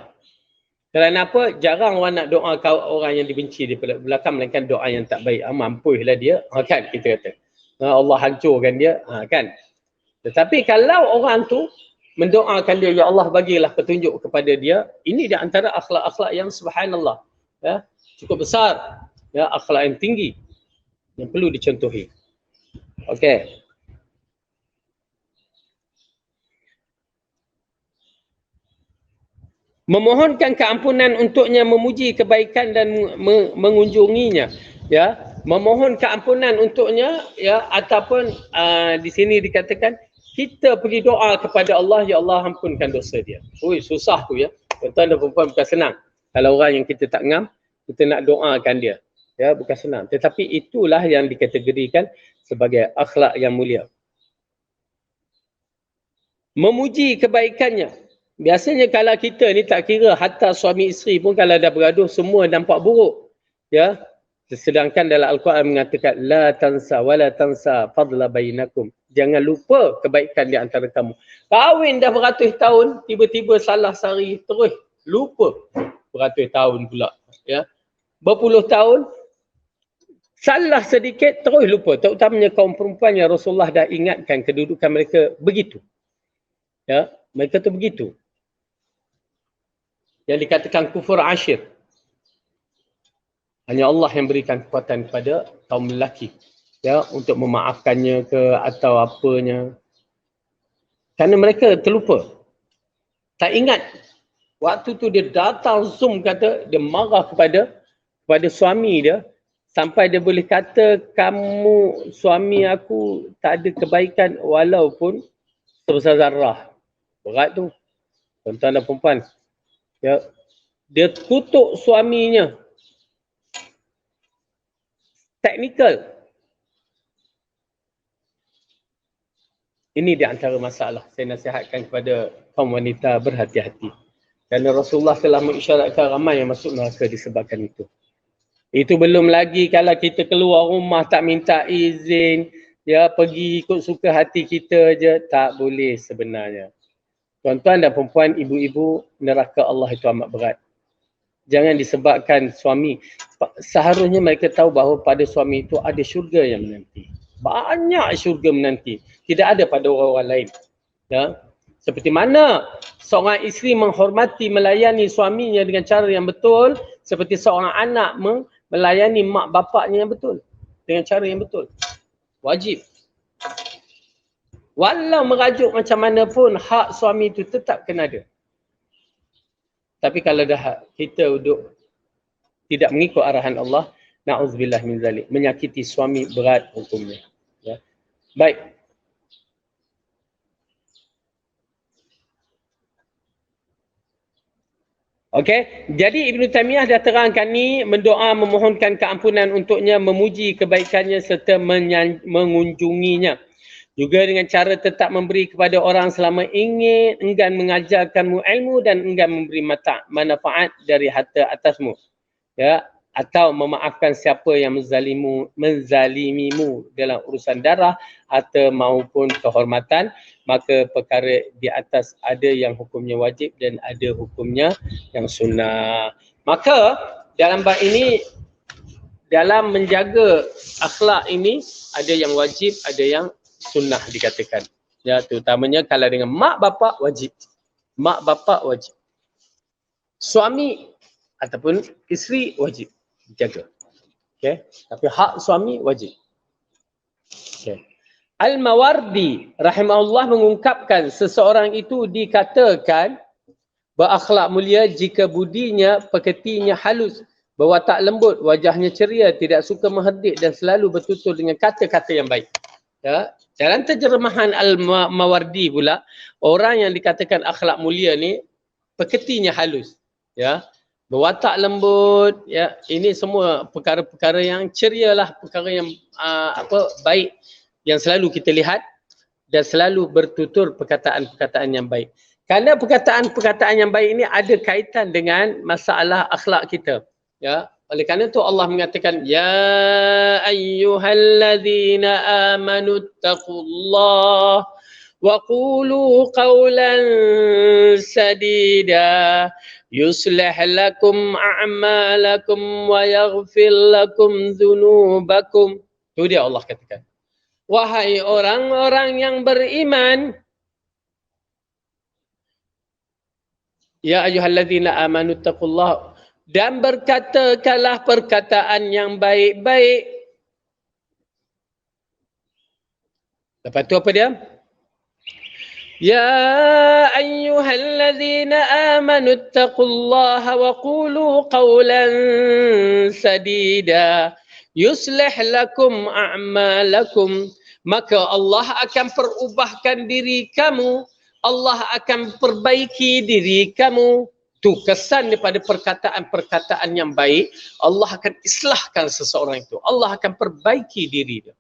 Speaker 1: Kerana apa? Jarang orang nak doa orang yang dibenci di belakang, melainkan doa yang tak baik. Mampulah dia, kan kita kata. Allah hancurkan dia, kan. Tetapi kalau orang tu mendoakan dia, ya Allah bagilah petunjuk kepada dia, ini di antara akhlak-akhlak yang subhanallah, ya, cukup besar, ya, akhlak yang tinggi yang perlu dicontohi. Okey. Memohonkan keampunan untuknya, memuji kebaikan dan mengunjunginya, ya, memohon keampunan untuknya, ya, ataupun di sini dikatakan kita pergi doa kepada Allah, ya Allah ampunkan dosa dia. Ui, susah tu ya. Tuan-tuan dan perempuan, bukan senang. Kalau orang yang kita tak ngam, kita nak doakan dia, ya, bukan senang. Tetapi itulah yang dikategorikan sebagai akhlak yang mulia. Memuji kebaikannya. Biasanya kalau kita ni tak kira, hatta suami isteri pun kalau dah bergaduh semua nampak buruk. Ya, sedangkan dalam Al-Quran mengatakan la tansa wala tansa fadla bainakum. Jangan lupa kebaikan di antara kamu. Kahwin dah beratus tahun, tiba-tiba salah sehari terus lupa. Beratus tahun pula, ya. Berpuluh tahun salah sedikit terus lupa. Terutamanya kaum perempuan yang Rasulullah dah ingatkan kedudukan mereka begitu. Ya, mereka tu begitu. Yang dikatakan kufur asyir. Hanya Allah yang berikan kekuatan kepada kaum lelaki, ya, untuk memaafkannya ke atau apanya. Kerana mereka terlupa. Tak ingat. Waktu tu dia datang Zoom kata, dia marah kepada suami dia. Sampai dia boleh kata, kamu suami aku tak ada kebaikan walaupun sebesar zarah. Berat tu. Tuan-tuan dan perempuan. Ya. Dia kutuk suaminya. Teknikal. Ini di antara masalah. Saya nasihatkan kepada kaum wanita berhati-hati. Kerana Rasulullah telah mengisyaratkan ramai yang masuk neraka disebabkan itu. Itu belum lagi kalau kita keluar rumah tak minta izin, ya, pergi ikut suka hati kita je, tak boleh sebenarnya. Tuan-tuan dan perempuan, ibu-ibu, neraka Allah itu amat berat. Jangan disebabkan suami. Seharusnya mereka tahu bahawa pada suami itu ada syurga yang menanti. Banyak syurga menanti. Tidak ada pada orang-orang lain. Ya. Seperti mana seorang isteri menghormati, melayani suaminya dengan cara yang betul. Seperti seorang anak melayani mak bapaknya yang betul. Dengan cara yang betul. Wajib. Walau merajuk macam mana pun, hak suami itu tetap kena ada. Tapi kalau dah kita duduk tidak mengikut arahan Allah, na'udzubillah min zalik, menyakiti suami berat hukumnya. Ya. Baik. Okey, jadi Ibn Taymiyah dah terangkan ni, mendoa memohonkan keampunan untuknya, memuji kebaikannya serta mengunjunginya. Juga dengan cara tetap memberi kepada orang selama ingin enggan mengajarkanmu ilmu dan enggan memberi manfaat dari harta atasmu. Ya, atau memaafkan siapa yang menzalimimu dalam urusan darah, harta maupun kehormatan, maka perkara di atas ada yang hukumnya wajib dan ada hukumnya yang sunnah. Maka dalam bab ini, dalam menjaga akhlak ini, ada yang wajib, ada yang sunnah dikatakan. Ya, terutamanya kalau dengan mak bapak wajib. Mak bapak wajib. Suami ataupun isteri wajib dijaga. Okey, tapi hak suami wajib. Okey. Al-Mawardi rahimahullah mengungkapkan seseorang itu dikatakan berakhlak mulia jika budinya, pekertinya halus, berwatak lembut, wajahnya ceria, tidak suka mengherdik dan selalu bertutur dengan kata-kata yang baik. Ya, dalam terjemahan Al-Mawardi pula, orang yang dikatakan akhlak mulia ni pekertinya halus, ya, berwatak lembut, ya, ini semua perkara-perkara yang ceria lah, perkara yang baik yang selalu kita lihat dan selalu bertutur perkataan-perkataan yang baik. Kerana perkataan-perkataan yang baik ini ada kaitan dengan masalah akhlak kita, ya. Oleh kerana itu Allah mengatakan, ya ayyuhalladzina amanu taqullah wa qulu qawlan sadida yuslih lakum a'malakum wa yaghfir lakum dhunubakum. Itu dia Allah katakan. Wahai orang-orang yang beriman, ya ayyuhalladzina amanu taqullah, dan berkatakanlah perkataan yang baik-baik. Lepas tu apa dia? Ya ayyuhalladzina amanu taqullaha wa qulu qawlan sadida yuslih lakum a'malakum. Maka Allah akan perubahkan diri kamu. Allah akan perbaiki diri kamu. Tu kesan daripada perkataan-perkataan yang baik. Allah akan islahkan seseorang itu. Allah akan perbaiki diri dia.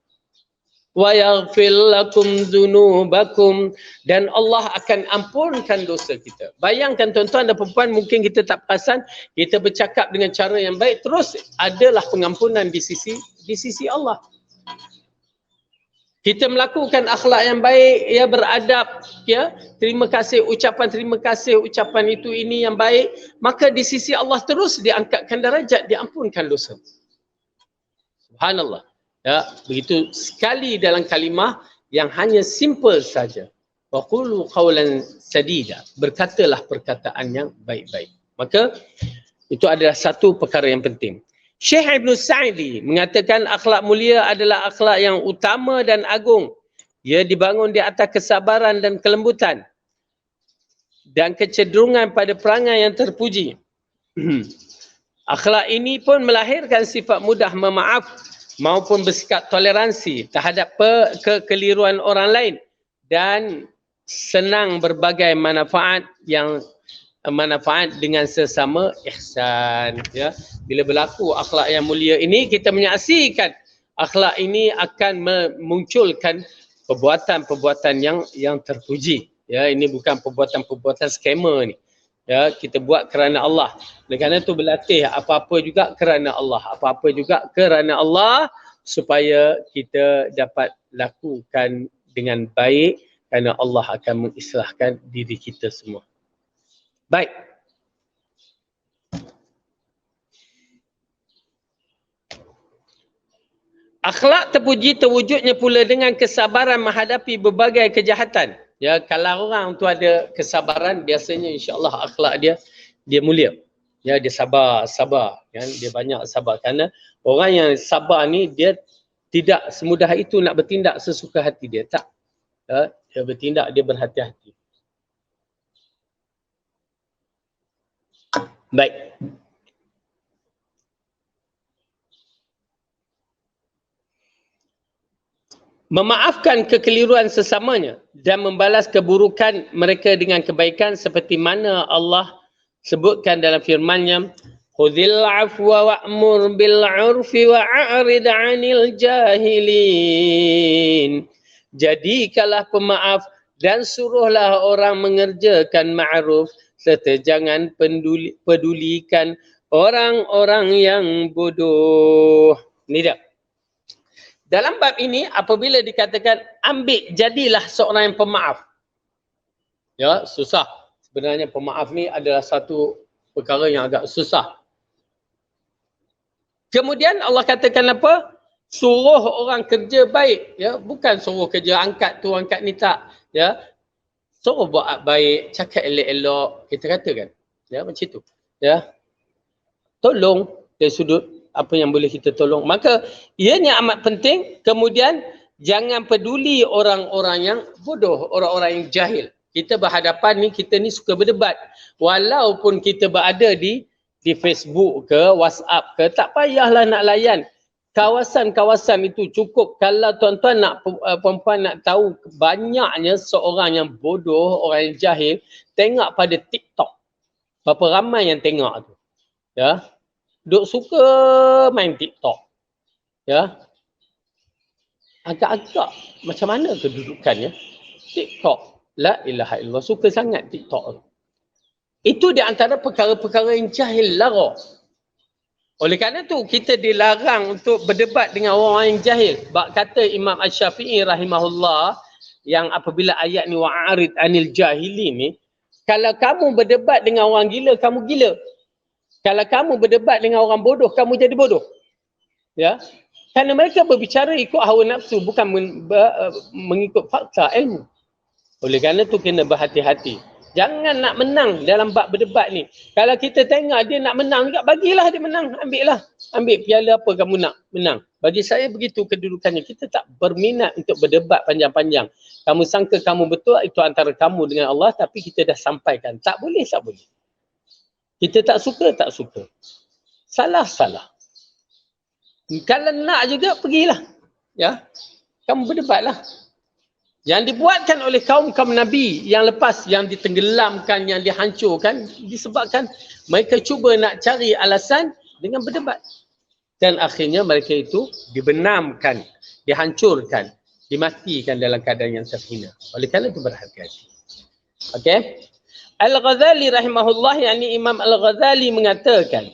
Speaker 1: wa yaghfir lakum dzunubakum, dan Allah akan ampunkan dosa kita. Bayangkan tuan-tuan dan puan-puan, mungkin kita tak perasan, kita bercakap dengan cara yang baik, terus adalah pengampunan di sisi Allah. Kita melakukan akhlak yang baik, ya, beradab, ya, terima kasih, ucapan itu ini yang baik, maka di sisi Allah terus diangkatkan darajat, diampunkan dosa. Subhanallah. Ya, begitu sekali dalam kalimah yang hanya simple saja. Wa qulu qawlan sadida. Berkatalah perkataan yang baik-baik. Maka itu adalah satu perkara yang penting. Syekh Ibn Sa'di mengatakan akhlak mulia adalah akhlak yang utama dan agung. Ia dibangun di atas kesabaran dan kelembutan dan kecenderungan pada perangai yang terpuji. Akhlak ini pun melahirkan sifat mudah memaaf maupun bersikap toleransi terhadap kekeliruan orang lain dan senang berbagai manfaat dengan sesama ihsan, ya. Bila berlaku akhlak yang mulia ini, kita menyaksikan akhlak ini akan memunculkan perbuatan-perbuatan yang terpuji, ya. Ini bukan perbuatan-perbuatan skamer ni, ya. Kita buat kerana Allah. Oleh kerana itu berlatih apa-apa juga kerana Allah, supaya kita dapat lakukan dengan baik, kerana Allah akan mengislahkan diri kita semua. Baik. Akhlak terpuji terwujudnya pula dengan kesabaran menghadapi berbagai kejahatan. Ya, kalau orang tu ada kesabaran, biasanya insya-Allah akhlak dia mulia. Ya, dia sabar, kan? Dia banyak sabar, kerana orang yang sabar ni dia tidak semudah itu nak bertindak sesuka hati dia, tak. Ya, dia bertindak, dia berhati-hati. Baik. Memaafkan kekeliruan sesamanya dan membalas keburukan mereka dengan kebaikan seperti mana Allah sebutkan dalam firman-Nya, khudhil afwa wa'mur bil 'urfi wa'rid 'anil jahilin. Jadikanlah pemaaf dan suruhlah orang mengerjakan ma'ruf, serta jangan pedulikan orang-orang yang bodoh. Ini dia. Dalam bab ini, apabila dikatakan jadilah seorang yang pemaaf. Ya, susah. Sebenarnya pemaaf ni adalah satu perkara yang agak susah. Kemudian Allah katakan apa? Suruh orang kerja baik, ya, bukan suruh kerja angkat tu angkat ni, tak, ya. Suruh buat baik, cakap elok-elok, kita katakan, ya, macam tu, ya. Tolong dari sudut apa yang boleh kita tolong. Maka ianya amat penting. Kemudian jangan peduli orang-orang yang bodoh, orang-orang yang jahil. Kita berhadapan ni, kita ni suka berdebat. Walaupun kita berada di Facebook ke, WhatsApp ke, tak payahlah nak layan. Kawasan-kawasan itu cukup. Kalau tuan-tuan nak, perempuan nak tahu banyaknya seorang yang bodoh, orang yang jahil, tengok pada TikTok. Berapa ramai yang tengok tu. Ya. Duk suka main TikTok. Ya. Agak-agak macam mana kedudukannya? TikTok. La ilaha illallah. Suka sangat TikTok. Itu di antara perkara-perkara yang jahil lara. Oleh kerana tu kita dilarang untuk berdebat dengan orang yang jahil. Bak kata Imam Asy-Syafi'i rahimahullah, yang apabila ayat ni wa'arid anil jahilin ni, kalau kamu berdebat dengan orang gila, kamu gila. Kalau kamu berdebat dengan orang bodoh, kamu jadi bodoh. Ya. Kerana mereka berbicara ikut hawa nafsu, bukan mengikut fakta ilmu. Oleh kerana tu kena berhati-hati. Jangan nak menang dalam bab berdebat ni. Kalau kita tengok dia nak menang juga, bagilah dia menang. Ambillah. Ambil piala apa kamu nak menang. Bagi saya begitu kedudukannya. Kita tak berminat untuk berdebat panjang-panjang. Kamu sangka kamu betul, itu antara kamu dengan Allah, tapi kita dah sampaikan. Tak boleh, tak boleh. Kita tak suka, tak suka. Salah, salah. Kalau nak juga, pergilah. Ya, kamu berdebatlah. Yang dibuatkan oleh kaum-kaum Nabi yang lepas, yang ditenggelamkan, yang dihancurkan, disebabkan mereka cuba nak cari alasan dengan berdebat. Dan akhirnya mereka itu dibenamkan, dihancurkan, dimatikan dalam keadaan yang terhina. Oleh kerana itu berhati-hati. Okey. Al-Ghazali rahimahullah, yakni Imam Al-Ghazali mengatakan,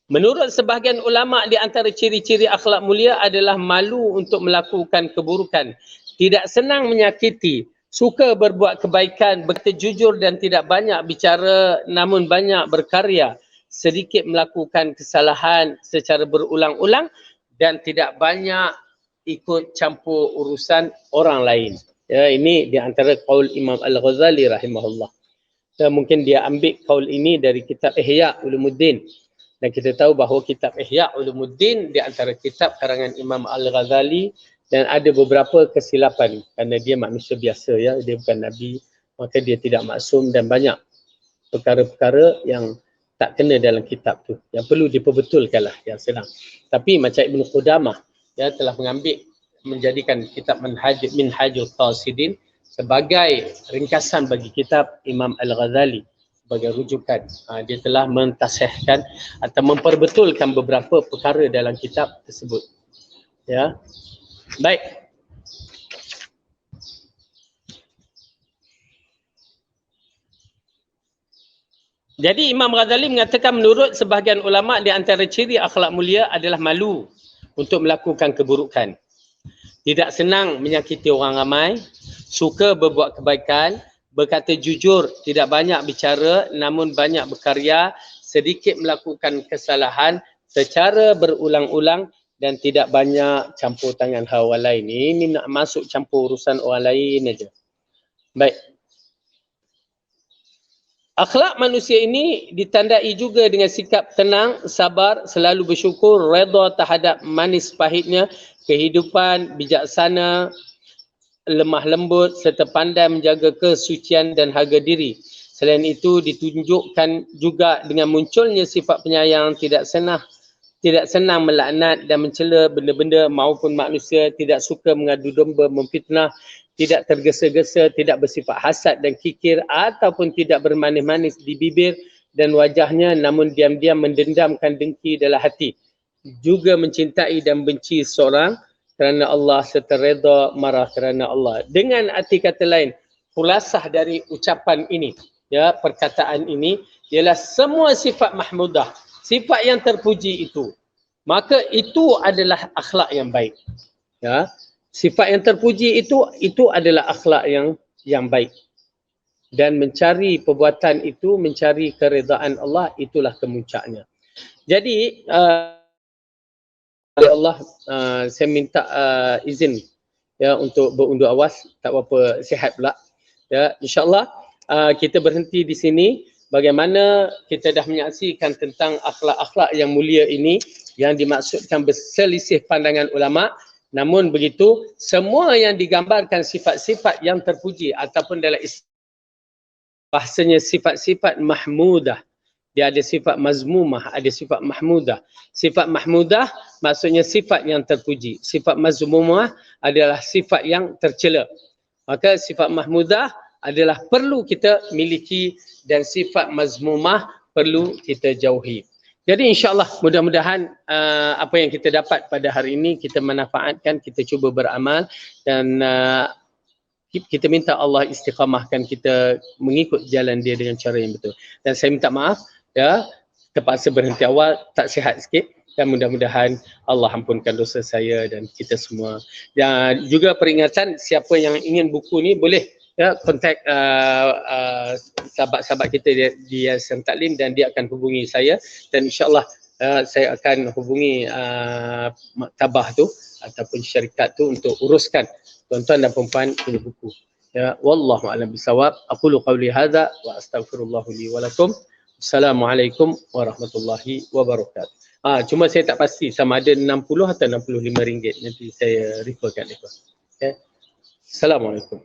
Speaker 1: menurut sebahagian ulama di antara ciri-ciri akhlak mulia adalah malu untuk melakukan keburukan, tidak senang menyakiti, suka berbuat kebaikan, berkata jujur dan tidak banyak bicara namun banyak berkarya, sedikit melakukan kesalahan secara berulang-ulang dan tidak banyak ikut campur urusan orang lain. Ya, ini di antara qaul Imam Al-Ghazali rahimahullah. Dan mungkin dia ambil qaul ini dari kitab Ihya Ulumuddin. Dan kita tahu bahawa kitab Ihya Ulumuddin di antara kitab karangan Imam Al-Ghazali, dan ada beberapa kesilapan kerana dia manusia biasa, ya, dia bukan nabi, maka dia tidak maksum dan banyak perkara-perkara yang tak kena dalam kitab tu yang perlu diperbetulkanlah, yang senang. Tapi macam Ibn Qudamah, ya, telah menjadikan kitab Minhajul Qasidin sebagai ringkasan bagi kitab Imam Al-Ghazali sebagai rujukan. Dia telah mentasihkan atau memperbetulkan beberapa perkara dalam kitab tersebut. Ya. Baik. Jadi Imam Ghazali mengatakan menurut sebahagian ulama di antara ciri akhlak mulia adalah malu untuk melakukan keburukan. Tidak senang menyakiti orang ramai, suka berbuat kebaikan, berkata jujur, tidak banyak bicara namun banyak berkarya, sedikit melakukan kesalahan secara berulang-ulang dan tidak banyak campur tangan hal orang lain. Ini nak masuk campur urusan orang lain aja. Baik. Akhlak manusia ini ditandai juga dengan sikap tenang, sabar, selalu bersyukur, redha terhadap manis pahitnya kehidupan, bijaksana, lemah lembut serta pandai menjaga kesucian dan harga diri. Selain itu ditunjukkan juga dengan munculnya sifat penyayang, tidak senang melaknat dan mencela benda-benda maupun manusia, tidak suka mengadu domba, memfitnah, tidak tergesa-gesa, tidak bersifat hasad dan kikir ataupun tidak bermanis-manis di bibir dan wajahnya namun diam-diam mendendamkan dengki dalam hati. Juga mencintai dan benci seorang kerana Allah serta redha marah kerana Allah. Dengan arti kata lain, khulasah dari ucapan ini, ya, perkataan ini ialah semua sifat mahmudah, sifat yang terpuji itu, maka itu adalah akhlak yang baik. Ya. Sifat yang terpuji itu adalah akhlak yang baik. Dan mencari perbuatan itu, mencari keredaan Allah, itulah kemuncaknya. Jadi Allah, saya minta izin, ya, untuk berundur awas, tak berapa sihat pula. Ya, insya-Allah kita berhenti di sini. Bagaimana kita dah menyaksikan tentang akhlak-akhlak yang mulia ini yang dimaksudkan berselisih pandangan ulama. Namun begitu, semua yang digambarkan sifat-sifat yang terpuji ataupun dalam bahasanya sifat-sifat mahmudah. Dia ada sifat mazmumah, ada sifat mahmudah. Sifat mahmudah maksudnya sifat yang terpuji. Sifat mazmumah adalah sifat yang tercela. Maka sifat mahmudah adalah perlu kita miliki dan sifat mazmumah perlu kita jauhi. Jadi insya-Allah mudah-mudahan apa yang kita dapat pada hari ini kita manfaatkan, kita cuba beramal dan kita minta Allah istiqamahkan kita mengikut jalan dia dengan cara yang betul. Dan saya minta maaf, ya, terpaksa berhenti awal, tak sihat sikit, dan mudah-mudahan Allah ampunkan dosa saya dan kita semua. Dan juga peringatan, siapa yang ingin buku ni boleh, ya, kontak sahabat-sahabat kita di Yayasan Taklim dan dia akan hubungi saya, dan insya-Allah saya akan hubungi maktabah tu ataupun syarikat tu untuk uruskan tuan-tuan dan puan punya buku. Ya, wallahu a'lam bisawab. Aqulu qawli hadza wa astaghfirullah li wa lakum. Assalamualaikum warahmatullahi wabarakatuh. Cuma saya tak pasti sama ada 60 atau 65 ringgit. Nanti saya referkan mereka. Okay. Assalamualaikum.